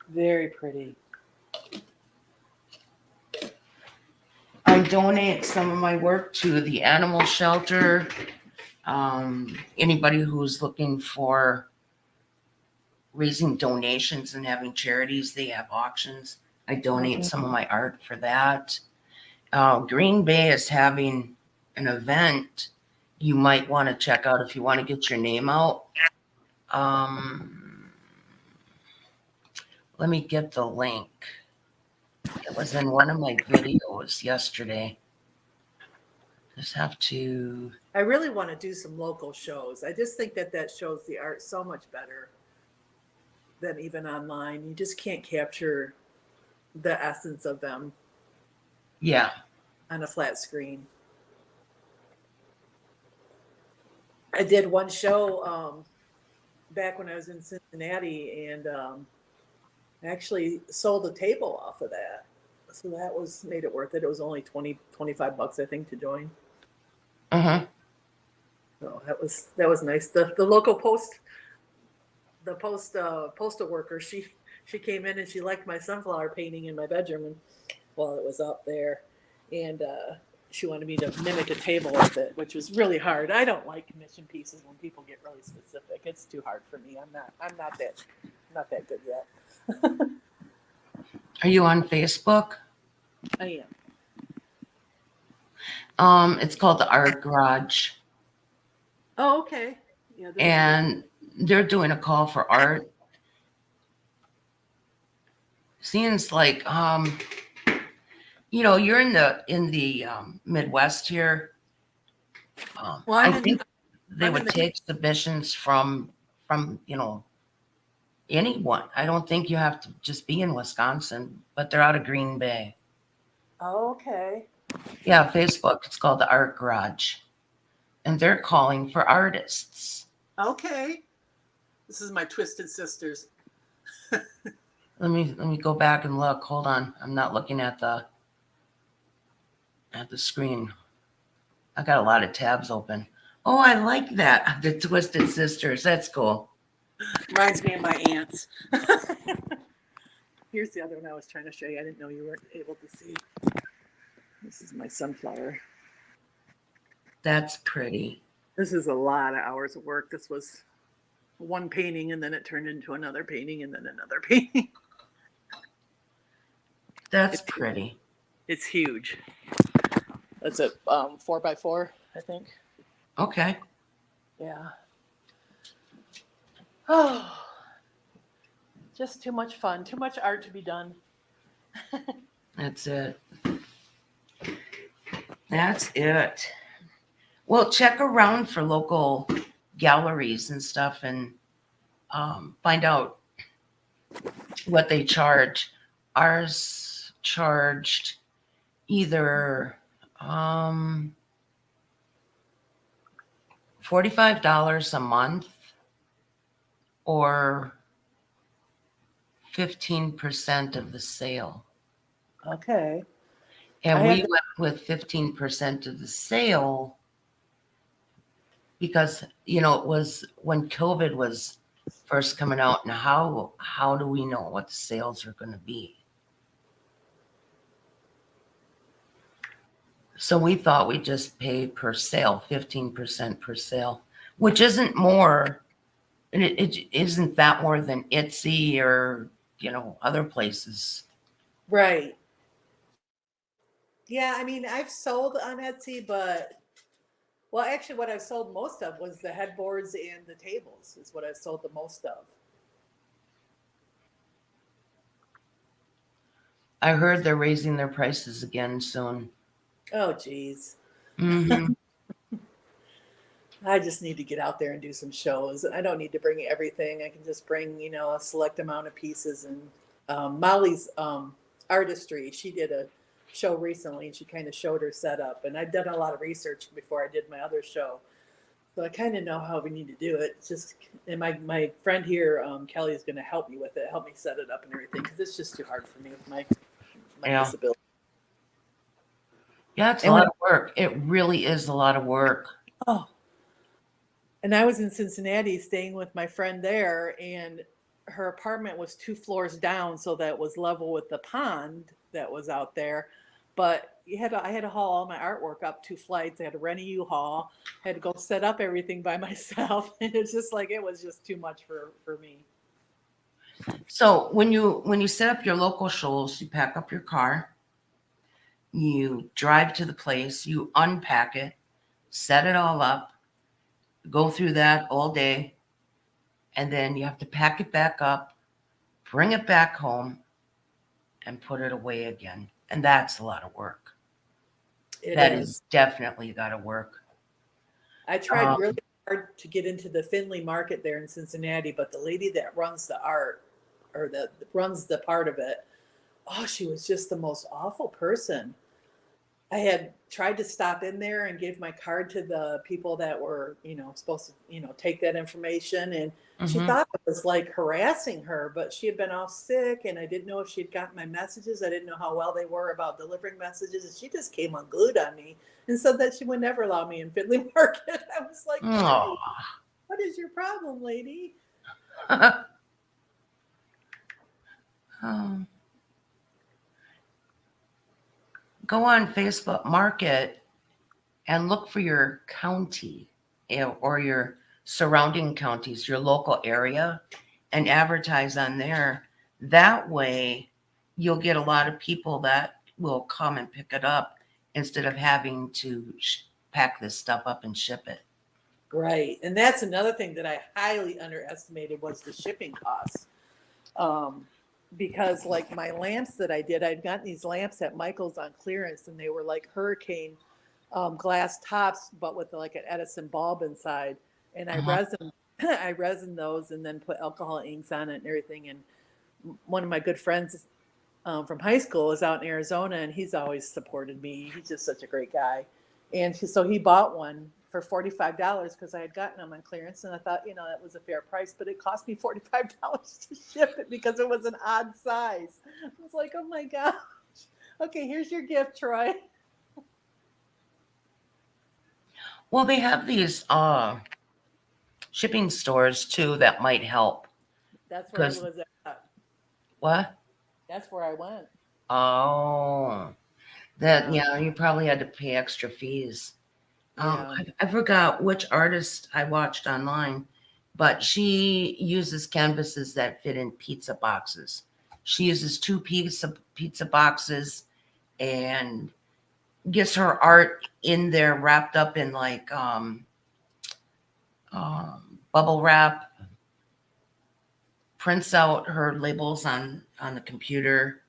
very pretty. I donate some of my work to the animal shelter. Anybody who's looking for raising donations and having charities, they have auctions. I donate some of my art for that. Green Bay is having an event you might want to check out if you want to get your name out. Let me get the link. It was in one of my videos yesterday. Just have to. I really want to do some local shows. I just think that shows the art so much better than even online. You just can't capture the essence of them Yeah. on a flat screen. I did one show back when I was in Cincinnati, and actually sold a table off of that. So that made it worth it. It was only 20-25 bucks, I think, to join. Uh-huh. So that was nice. The local postal worker, she came in and she liked my sunflower painting in my bedroom and while it was up there, and she wanted me to mimic a table with it, which was really hard. I don't like commission pieces when people get really specific. It's too hard for me. I'm not that good yet. Are you on Facebook? I am. It's called the Art Garage. Oh, okay. Yeah. And they're doing a call for art. Seems like you're in the Midwest here. Well, I think they would take submissions from anyone. I don't think you have to just be in Wisconsin, but they're out of Green Bay. Oh, okay. Yeah, Facebook. It's called the Art Garage, and they're calling for artists. Okay. This is my Twisted Sisters. Let me go back and look. Hold on. I'm not looking at the screen. I got a lot of tabs open. Oh, I like that. The Twisted Sisters. That's cool. Reminds me of my aunts. Here's the other one I was trying to show you. I didn't know you weren't able to see. This is my sunflower. That's pretty. This is a lot of hours of work. This was one painting, and then it turned into another painting, and then another painting. That's It's pretty. it's huge. That's a 4x4, I think. Okay. Yeah. Oh, just too much fun. Too much art to be done. That's it. That's it. Well, check around for local galleries and stuff and find out what they charge. Ours charged either $45 a month or 15% of the sale. Okay. And I we had went with 15% of the sale because, it was when COVID was first coming out, and how do we know what the sales are going to be? So we thought we'd just pay per sale, 15% per sale, which isn't more, and it isn't that more than Etsy or, other places. right. Yeah, I mean, I've sold on Etsy, but well, actually, what I've sold most of was the headboards and the tables. Is what I've sold the most of. I heard they're raising their prices again soon. Oh, geez. Mm-hmm. I just need to get out there and do some shows. I don't need to bring everything. I can just bring, a select amount of pieces. And Molly's artistry, she did a show recently and she kind of showed her setup. And I've done a lot of research before I did my other show. So I kind of know how we need to do it. It's just, and my friend here, Kelly, is going to help me with it, help me set it up and everything, because it's just too hard for me with my Yeah. disability. Yeah, it's a And lot of work. It really is a lot of work. oh, and I was in Cincinnati staying with my friend there, and her apartment was 2 floors down, so that it was level with the pond that was out there. But I had to haul all my artwork up 2 flights. I had to rent a U-Haul. I had to go set up everything by myself. And it's just like it was just too much for me. So when you set up your local shows, you pack up your car, you drive to the place, you unpack it, set it all up, go through that all day, and then you have to pack it back up, bring it back home, and put it away again. And that's a lot of work. It That is. is definitely got to work. I tried Um, really hard to get into the Finley market there in Cincinnati, but the lady that runs the art or that runs the part of it, oh, she was just the most awful person. I had tried to stop in there and give my card to the people that were, supposed to, take that information. And she mhm. thought it was like harassing her, but she had been off sick and I didn't know if she had gotten my messages. I didn't know how well they were about delivering messages. And she just came unglued on me and said that she would never allow me in Findlay Market. I was like, Oh. what is your problem, lady? Um, go on Facebook Market and look for your county or your surrounding counties, your local area, and advertise on there. That way, you'll get a lot of people that will come and pick it up instead of having to pack this stuff up and ship it. Right. And that's another thing that I highly underestimated was the shipping costs. Um, because like my lamps that I did, I'd gotten these lamps at Michael's on clearance and they were like hurricane glass tops, but with like an Edison bulb inside. And I Uh-huh. resin, I resin those and then put alcohol inks on it and everything. And one of my good friends from high school is out in Arizona and he's always supported me. He's just such a great guy. And so he bought one for $45 because I had gotten them on clearance. And I thought, that was a fair price, but it cost me $45 to ship it because it was an odd size. I was like, oh my gosh. Okay, here's your gift, Troy. Well, they have these shipping stores too that might help. That's where I Because was at. what? That's where I went. Oh, that Yeah. yeah, you probably had to pay extra fees. Yeah. I forgot which artist I watched online, but she uses canvases that fit in pizza boxes. She uses two pizza boxes and gets her art in there wrapped up in like bubble wrap, prints out her labels on the computer,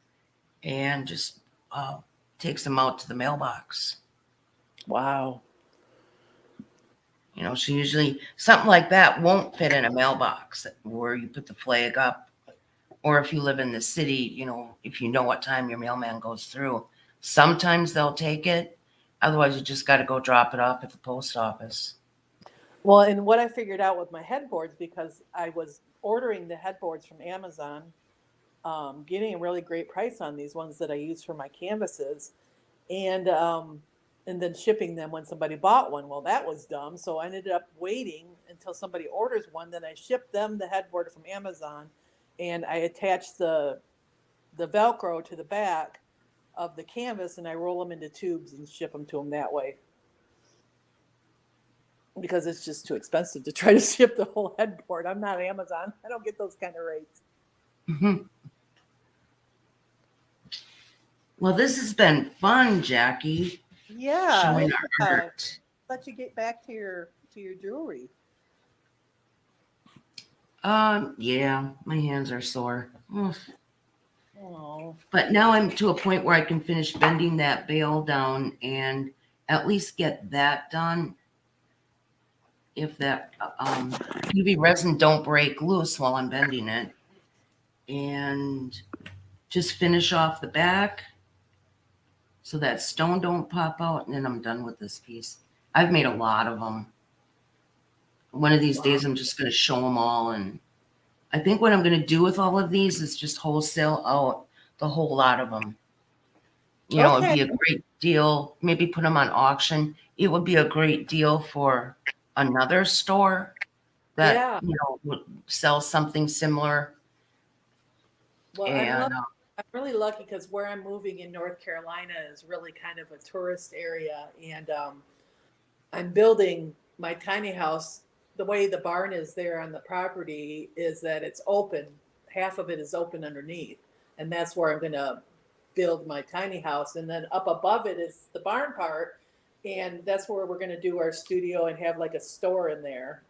and just uh, takes them out to the mailbox. Wow. You know, she usually, something like that won't fit in a mailbox where you put the flag up. Or if you live in the city, you know, if you know what time your mailman goes through, sometimes they'll take it. Otherwise, you just got to go drop it off at the post office. Well, and what I figured out with my headboards, because I was ordering the headboards from Amazon, getting a really great price on these ones that I use for my canvases, and then shipping them when somebody bought one. Well, that was dumb. So I ended up waiting until somebody orders one. Then I shipped them the headboard from Amazon, and I attached the Velcro to the back of the canvas, and I roll them into tubes and ship them to them that way. Because it's just too expensive to try to ship the whole headboard. I'm not Amazon. I don't get those kind of rates. Mhm. Well, this has been fun, Jackie, Yeah, showing it our art. let you get back to your jewelry. Yeah, my hands are sore. Ugh. Oh, But now I'm to a point where I can finish bending that bale down and at least get that done. If that UV resin don't break loose while I'm bending it, and just finish off the back so that stone don't pop out, and then I'm done with this piece. I've made a lot of them. One of these wow. days, I'm just going to show them all, and I think what I'm going to do with all of these is just wholesale out the whole lot of them. You know, it'd Okay. be a great deal. Maybe put them on auction. It would be a great deal for another store that, Yeah. you know, would sell something similar. Well, And I'm really lucky because where I'm moving in North Carolina is really kind of a tourist area, and I'm building my tiny house. The way the barn is there on the property is that it's open. Half of it is open underneath, and that's where I'm going to build my tiny house. And then up above it is the barn part, and that's where we're going to do our studio and have like a store in there.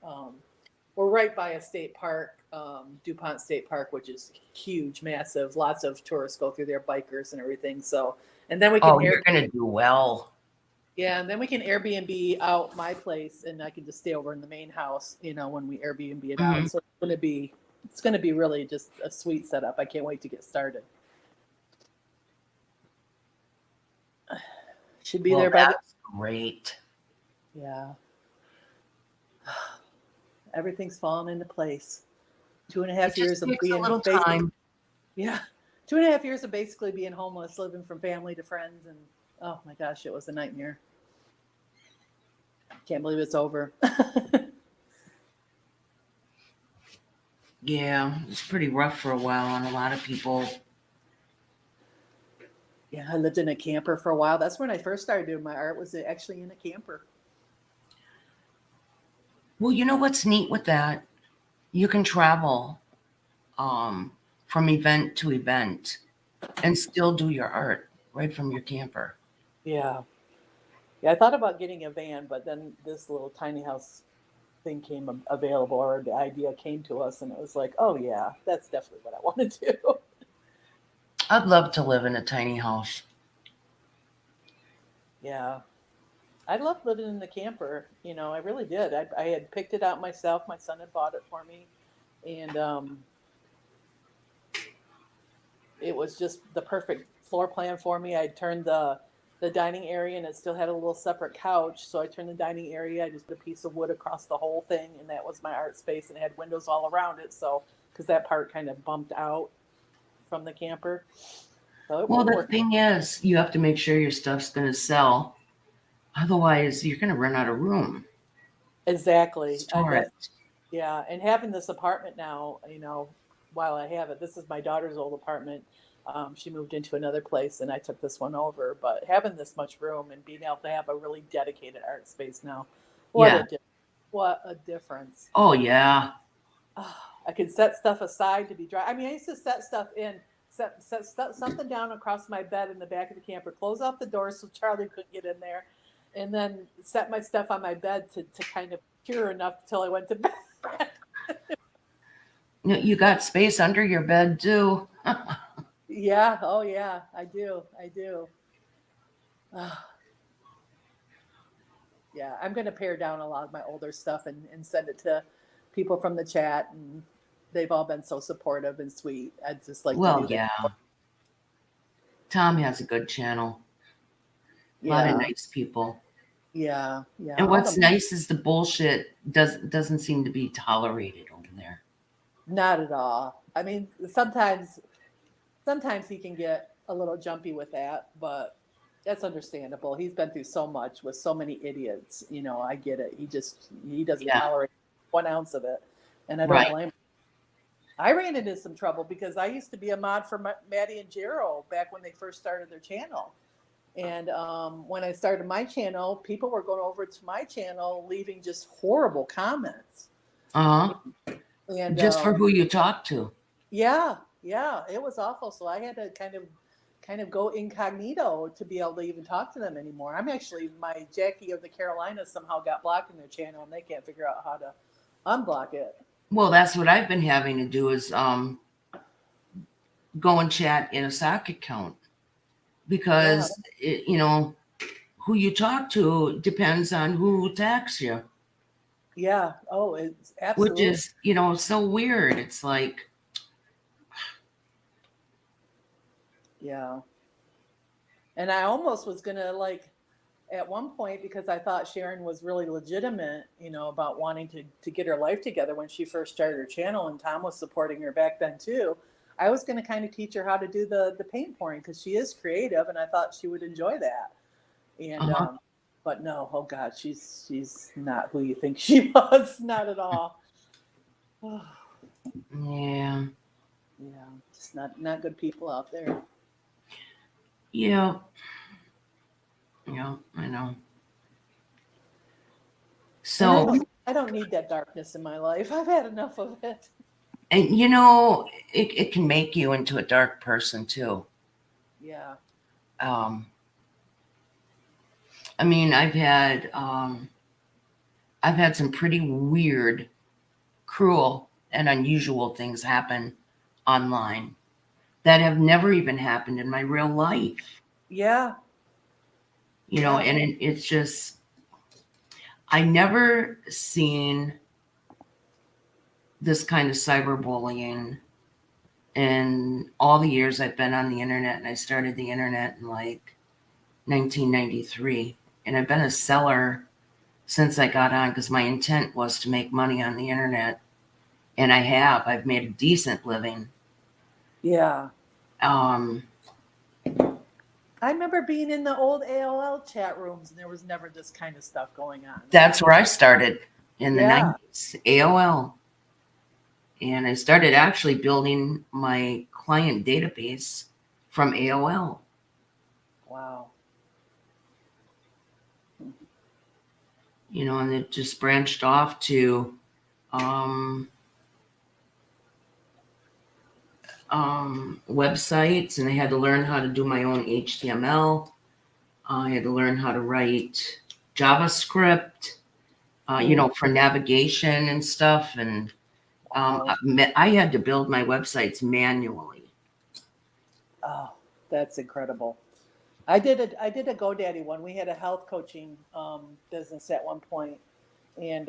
We're right by a state park, DuPont State Park, which is huge, massive. Lots of tourists go through there, bikers and everything. So, and then we can oh, you're going to do well. yeah, and then we can Airbnb out my place, and I can just stay over in the main house, when we Airbnb it Mhm. out. So it's gonna be really just a sweet setup. I can't wait to get started. Should be Well, there by the that's great. yeah. Everything's falling into place. Two and a half It just years of takes a being little basic, time. yeah, 2.5 years of basically being homeless, living from family to friends, and oh my gosh, it was a nightmare. Can't believe it's over. Yeah, it's pretty rough for a while on a lot of people. Yeah, I lived in a camper for a while. That's when I first started doing my art. Was actually in a camper. Well, you know what's neat with that? You can travel um, from event to event and still do your art right from your camper. Yeah. Yeah, I thought about getting a van, but then this little tiny house thing came available, or the idea came to us, and it was like, oh yeah, that's definitely what I want to do. I'd love to live in a tiny house. Yeah, I loved living in the camper. I really did. I had picked it out myself. My son had bought it for me, and it was just the perfect floor plan for me. I turned the dining area, and it still had a little separate couch. So I turned the dining area. I just put a piece of wood across the whole thing, and that was my art space, and it had windows all around it. So because that part kind of bumped out from the camper, so Well, it the worked. thing is, you have to make sure your stuff's going to sell. Otherwise, you're going to run out of room to Exactly. store That's it. yeah. And having this apartment now, while I have it, this is my daughter's old apartment. She moved into another place and I took this one over. But having this much room and being able to have a really dedicated art space now, Yeah. what a difference. Oh, yeah. I can set stuff aside to be dry. I mean, I used to set stuff in, something down across my bed in the back of the camper, close off the door so Charlie couldn't get in there, and then set my stuff on my bed to kind of cure enough till I went to bed. You got space under your bed too. Yeah. Oh, yeah. I do. I do. Yeah. I'm going to pare down a lot of my older stuff and send it to people from the chat. And they've all been so supportive and sweet. I'd just like to Well, do that. yeah. Tom has a good channel. A lot of Yeah. nice people. Yeah. Yeah. And what's nice is the bullshit doesn't seem to be tolerated over there. Not at all. I mean, sometimes he can get a little jumpy with that, but that's understandable. He's been through so much with so many idiots. You know, I get it. He doesn't Yeah. tolerate 1 ounce of it, and I don't Right. blame him. I ran into some trouble because I used to be a mod for Maddie and Jero back when they first started their channel. And when I started my channel, people were going over to my channel leaving just horrible comments. Uh-huh. And Just for who you talk to. yeah, it was awful. So I had to kind of go incognito to be able to even talk to them anymore. I'm actually, my Jackie of the Carolinas somehow got blocked in their channel, and they can't figure out how to unblock it. Well, that's what I've been having to do is go and chat in a sock account because who you talk to depends on who attacks you. Yeah. Oh, it's absolutely. Which is, so weird. It's like, yeah. And I almost was gonna, like, at one point, because I thought Sharon was really legitimate, about wanting to get her life together when she first started her channel, and Tom was supporting her back then too. I was going to kind of teach her how to do the paint pouring because she is creative, and I thought she would enjoy that. And but no, oh God, she's not who you think she was, not at all. yeah, just not good people out there. Yeah, I know. So I don't need that darkness in my life. I've had enough of it. And it can make you into a dark person too. Yeah. I mean, I've had some pretty weird, cruel, and unusual things happen online that have never even happened in my real life. Yeah. And it's just, I never seen this kind of cyberbullying in all the years I've been on the internet, and I started the internet in like 1993, and I've been a seller since I got on because my intent was to make money on the internet, and I've made a decent living. Yeah. I remember being in the old AOL chat rooms, and there was never this kind of stuff going on. That's where I started in the 90s, AOL. And I started actually building my client database from AOL. Wow. And it just branched off to websites, and I had to learn how to do my own HTML. I had to learn how to write JavaScript, for navigation and stuff. And I had to build my websites manually. Oh, that's incredible. I did a GoDaddy one. We had a health coaching business at one point, and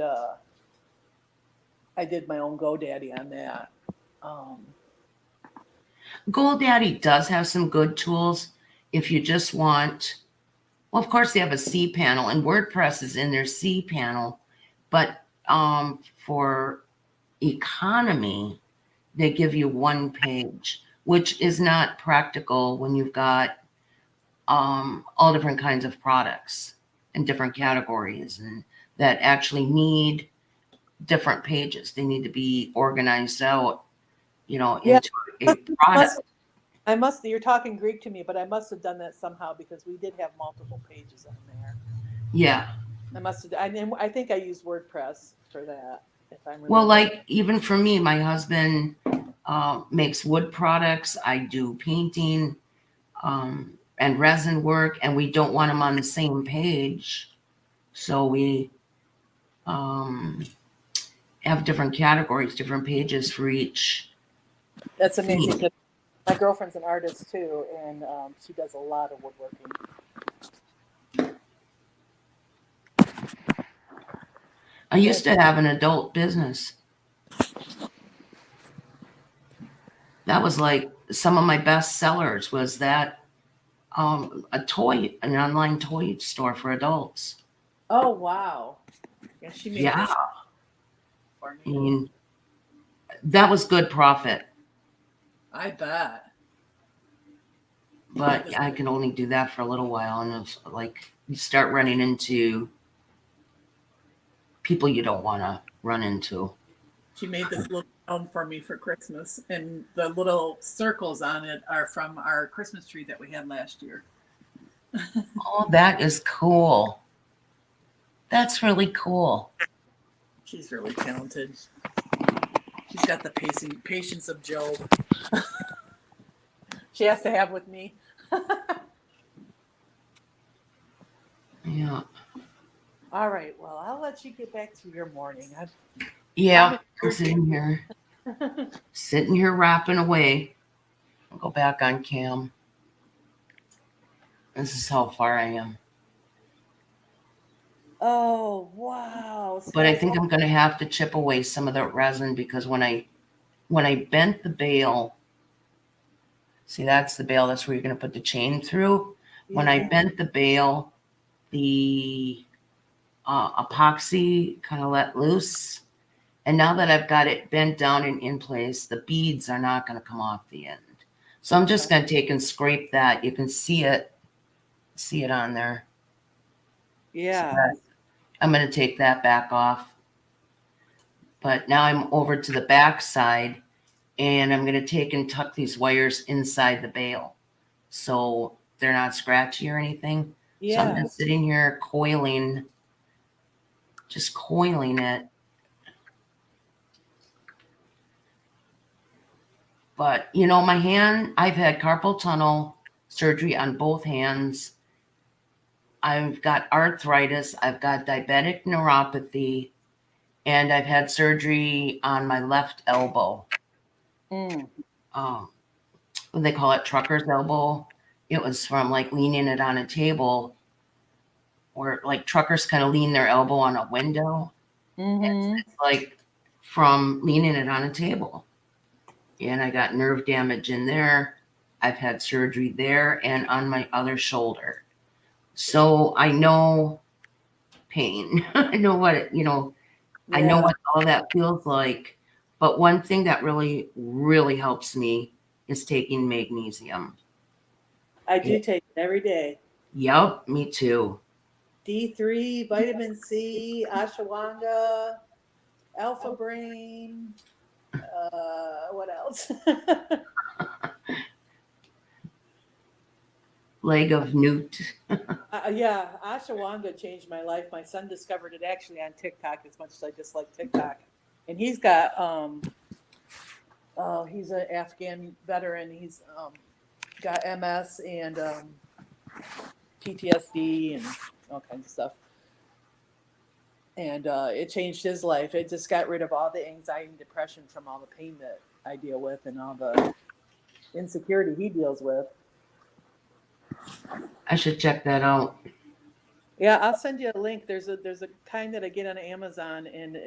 I did my own GoDaddy on that. GoDaddy does have some good tools if you just want. Well, of course, they have a cPanel, and WordPress is in their cPanel. But for economy, they give you one page, which is not practical when you've got all different kinds of products and different categories, and that actually need different pages. They need to be organized out, into a product. You're talking Greek to me, but I must have done that somehow because we did have multiple pages on there. Yeah. I think I used WordPress for that, if I'm Well, remembering. like even for me, my husband makes wood products. I do painting and resin work, and we don't want them on the same page. So we um, have different categories, different pages for each That's amazing. feed. 'Cause my girlfriend's an artist too, and she does a lot of woodworking. I used to have an adult business. That was like some of my best sellers was that an online toy store for adults. Oh wow! Yeah, she made Yeah. this for I me. mean, that was good profit, I bet. but I can only do that for a little while. And it's like you start running into people you don't want to run into. She made this little gnome for me for Christmas, and the little circles on it are from our Christmas tree that we had last year. Oh, that is cool. That's really cool. She's really talented. She's got the patience of Job. She has to have with me. Yeah. All right. Well, I'll let you get back to your morning. Yeah. I'm sitting here rapping away. I'll go back on cam. This is how far I am. Oh wow! But I think I'm going to have to chip away some of the resin because when I bent the bale, see that's the bale. That's where you're going to put the chain through. Yeah. When I bent the bale, the epoxy kind of let loose. And now that I've got it bent down and in place, the beads are not going to come off the end. So I'm just going to take and scrape that. You can see it on there. Yeah. So I'm going to take that back off. But now I'm over to the back side and I'm going to take and tuck these wires inside the bale so they're not scratchy or anything. Yeah. So I'm just sitting here just coiling it. But, my hand, I've had carpal tunnel surgery on both hands. I've got arthritis. I've got diabetic neuropathy. And I've had surgery on my left elbow. They call it trucker's elbow. It was from like leaning it on a table, or like truckers kind of lean their elbow on a window. It's like from leaning it on a table. And I got nerve damage in there. I've had surgery there and on my other shoulder. So I know pain. I know what I know what all that feels like. But one thing that really, really helps me is taking magnesium. I do take it every day. Yep, me too. D3, vitamin C, ashwagandha, alpha brain. What else? Leg of newt. Yeah, ashwagandha changed my life. My son discovered it actually on TikTok, as much as I dislike TikTok. And he's got he's an Afghan veteran. He's got MS and PTSD and all kinds of stuff. And it changed his life. It just got rid of all the anxiety and depression from all the pain that I deal with and all the insecurity he deals with. I should check that out. Yeah, I'll send you a link. There's a kind that I get on Amazon, and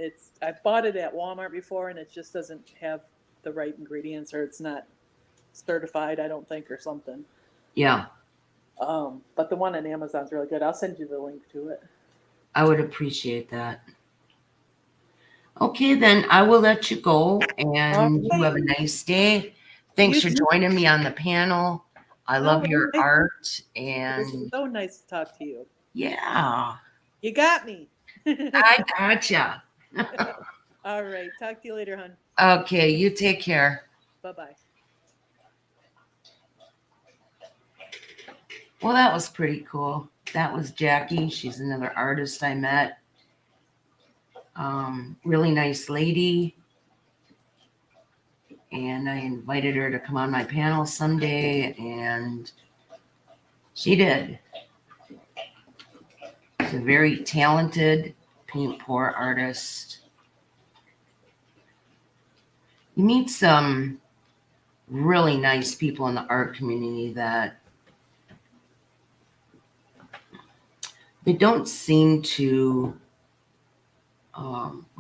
I bought it at Walmart before, and it just doesn't have the right ingredients, or it's not certified, I don't think, or something. Yeah. But the one on Amazon's really good. I'll send you the link to it. I would appreciate that. Okay, then I will let you go, and you have a nice day. Thanks for joining me on the panel. I love your art, and it was so nice to talk to you. Yeah. You got me. I gotcha. All right. Talk to you later, hon. Okay, you take care. Bye-bye. Well, that was pretty cool. That was Jackie. She's another artist I met. Really nice lady. And I invited her to come on my panel someday, and she did. She's a very talented paint pour artist. You meet some really nice people in the art community that they don't seem to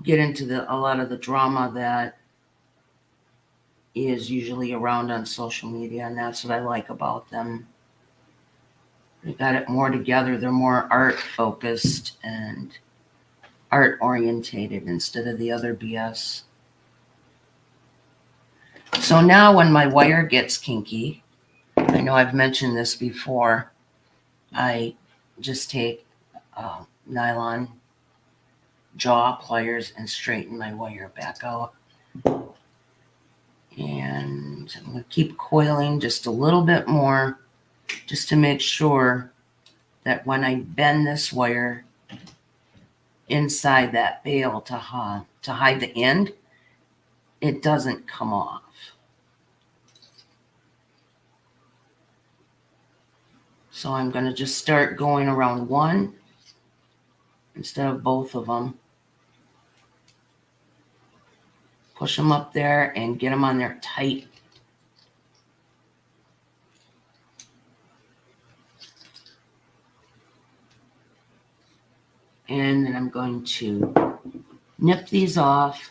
get into a lot of the drama that is usually around on social media, and that's what I like about them. They got it more together. They're more art focused and art orientated instead of the other BS. So now when my wire gets kinky, I know I've mentioned this before, I just take nylon jaw pliers and straighten my wire back out. And I'm going to keep coiling just a little bit more, just to make sure that when I bend this wire inside that bail to hide the end, it doesn't come off. So I'm going to just start going around one instead of both of them. Push them up there and get them on there tight. And then I'm going to nip these off.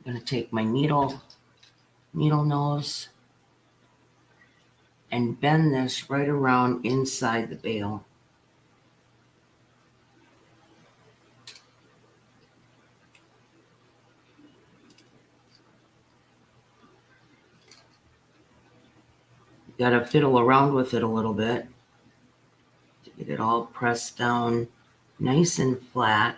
I'm going to take my needle nose and bend this right around inside the bail. Got to fiddle around with it a little bit to get it all pressed down nice and flat.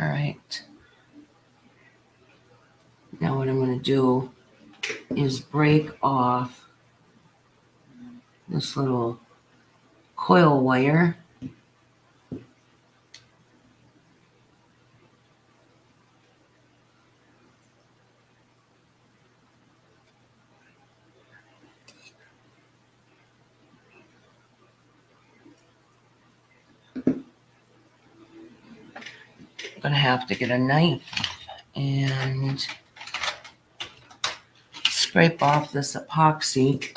All right. Now what I'm going to do is break off this little coil wire. I'm going to have to get a knife and scrape off this epoxy.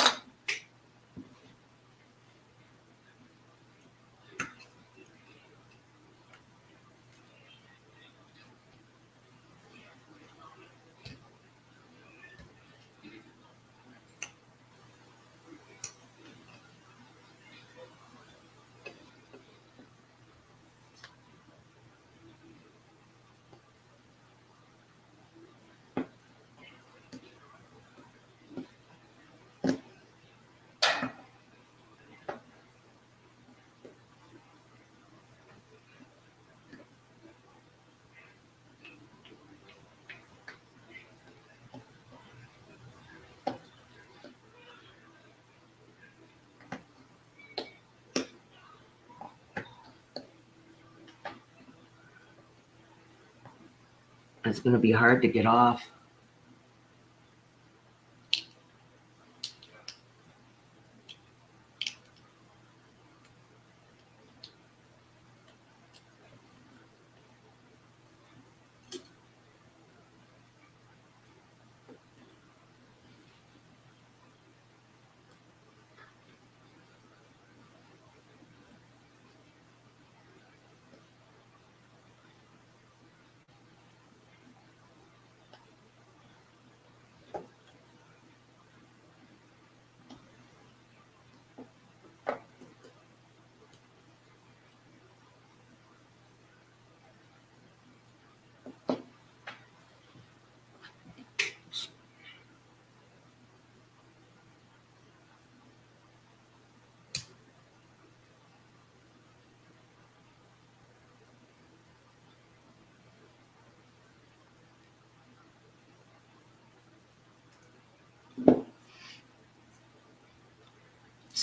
It's going to be hard to get off.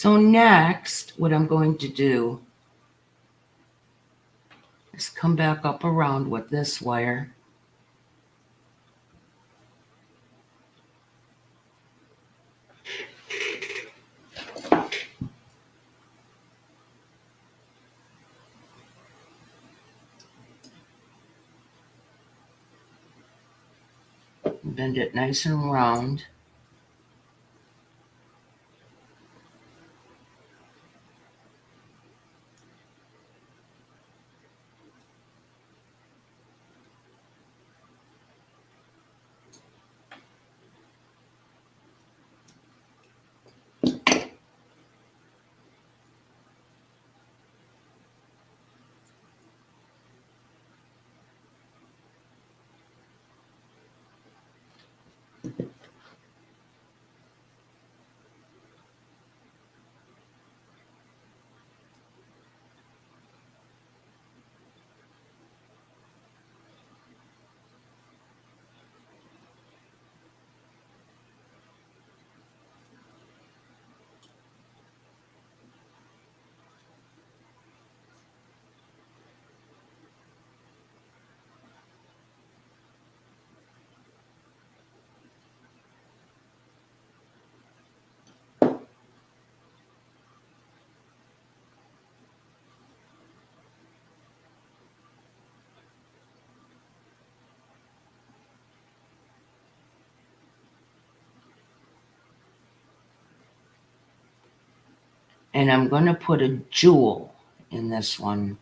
So next, what I'm going to do is come back up around with this wire. Bend it nice and round. And I'm going to put a jewel in this one.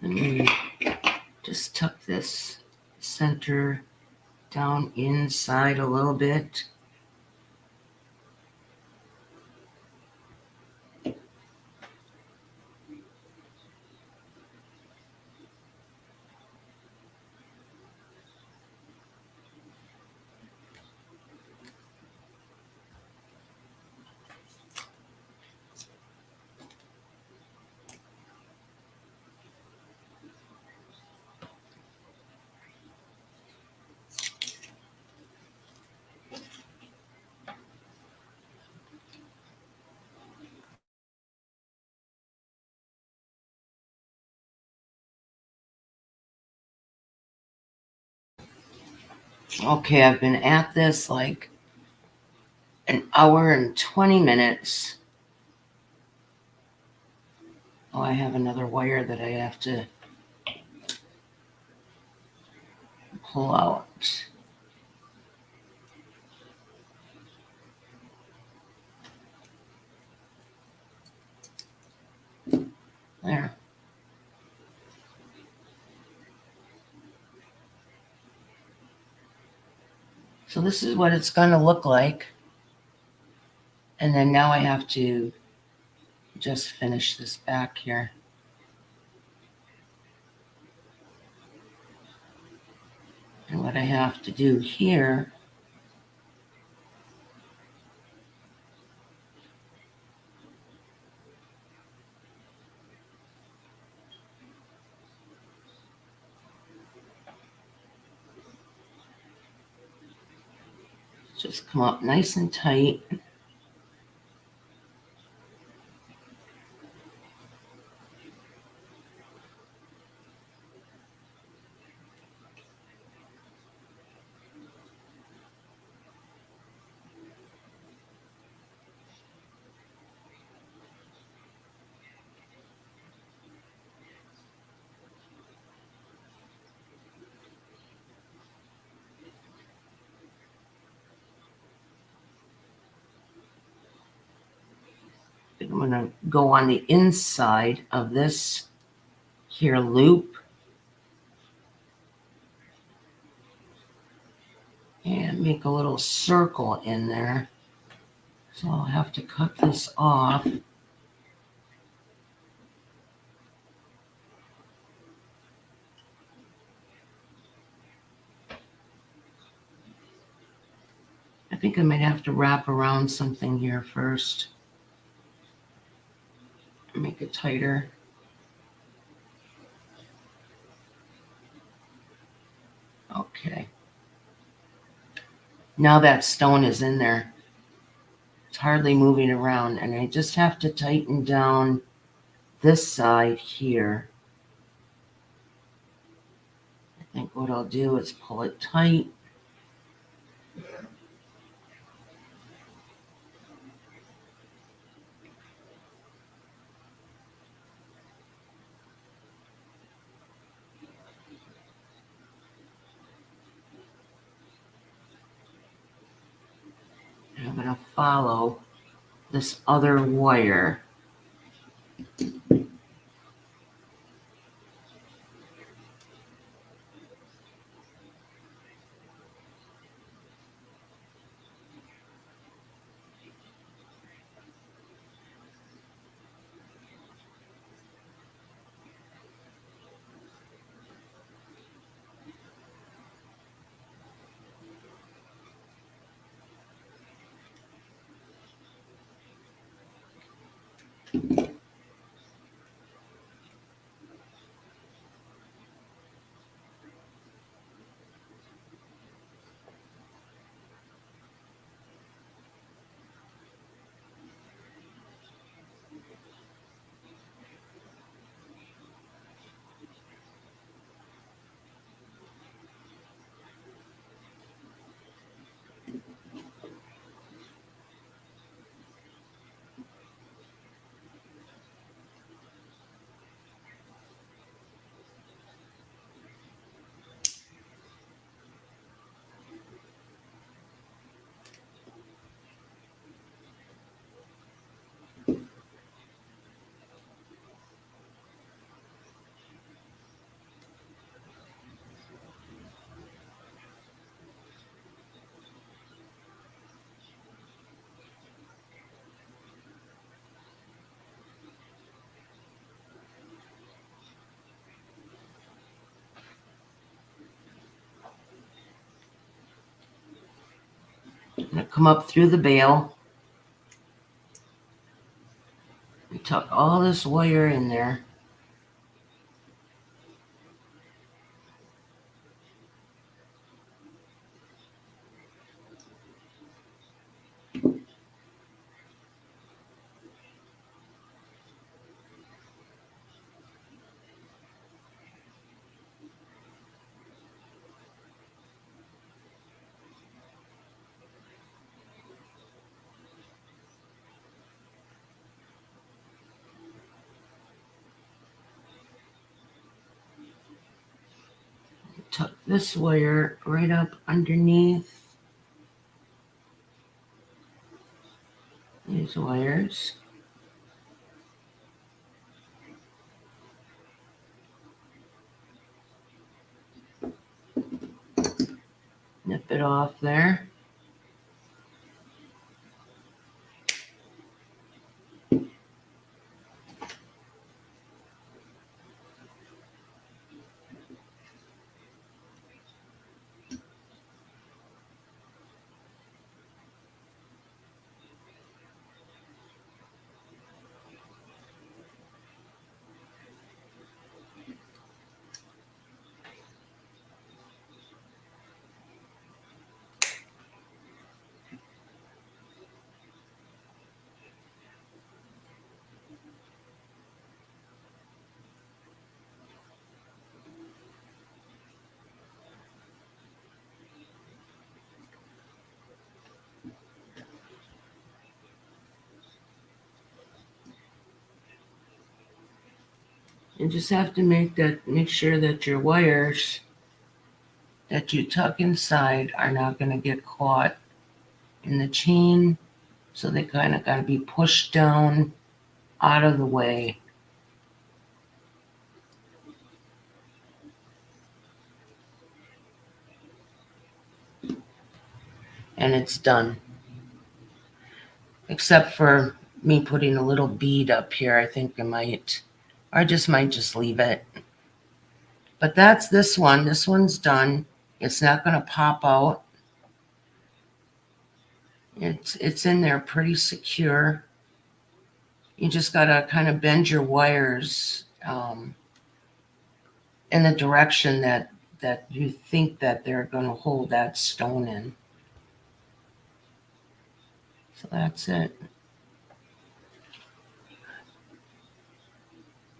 Let me just tuck this center down inside a little bit. Okay, I've been at this like an hour and 20 minutes. Oh, I have another wire that I have to pull out. There. So this is what it's going to look like. And then now I have to just finish this back here. And what I have to do here is just come up nice and tight. I'm going to go on the inside of this here loop and make a little circle in there. So I'll have to cut this off. I think I might have to wrap around something here first. Make it tighter. Okay. Now that stone is in there. It's hardly moving around, and I just have to tighten down this side here. I think what I'll do is pull it tight. And I'm going to follow this other wire. I'm going to come up through the bale. We tuck all this wire in there. Tuck this wire right up underneath these wires. Nip it off there. You just have to make sure that your wires that you tuck inside are not going to get caught in the chain. So they kind of got to be pushed down out of the way. And it's done. Except for me putting a little bead up here. I think I might, or I might just leave it. But that's this one. This one's done. It's not going to pop out. It's in there pretty secure. You just got to kind of bend your wires in the direction that you think that they're going to hold that stone in. So that's it.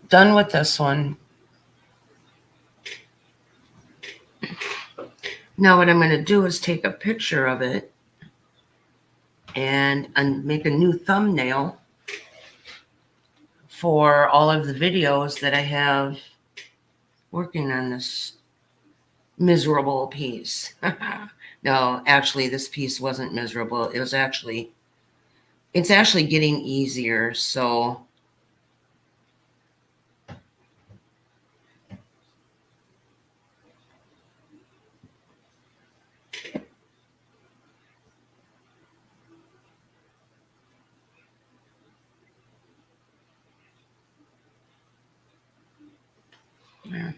Done with this one. Now what I'm going to do is take a picture of it and make a new thumbnail for all of the videos that I have working on this miserable piece. No, actually this piece wasn't miserable. It's actually getting easier. So there.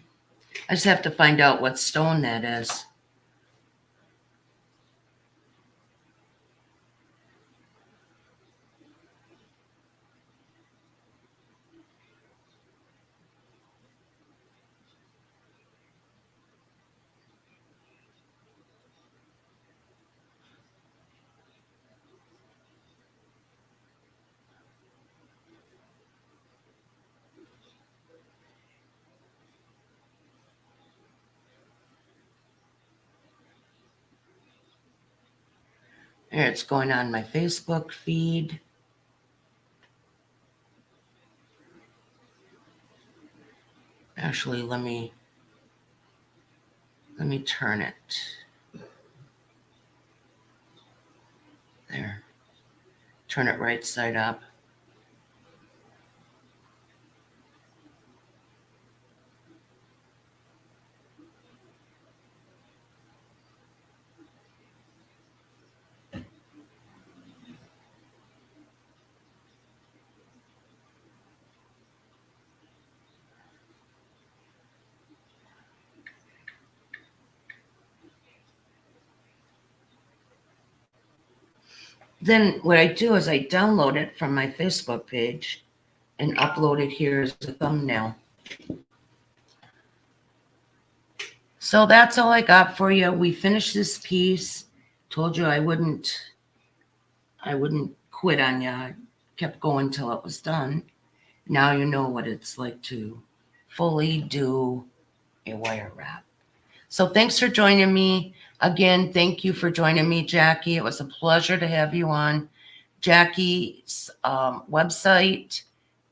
I just have to find out what stone that is. There, it's going on my Facebook feed. Actually, let me turn it. There. Turn it right side up. Then what I do is I download it from my Facebook page and upload it here as a thumbnail. So that's all I got for you. We finished this piece. Told you I wouldn't quit on you. I kept going till it was done. Now you know what it's like to fully do a wire wrap. So thanks for joining me. Again, thank you for joining me, Jackie. It was a pleasure to have you on. Jackie's website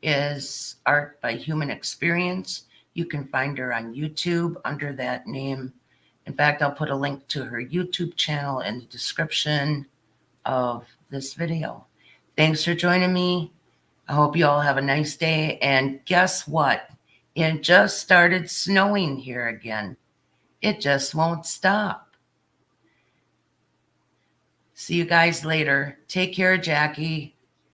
is Art by Human Experience. You can find her on YouTube under that name. In fact, I'll put a link to her YouTube channel in the description of this video. Thanks for joining me. I hope you all have a nice day. And guess what? It just started snowing here again. It just won't stop. See you guys later. Take care, Jackie.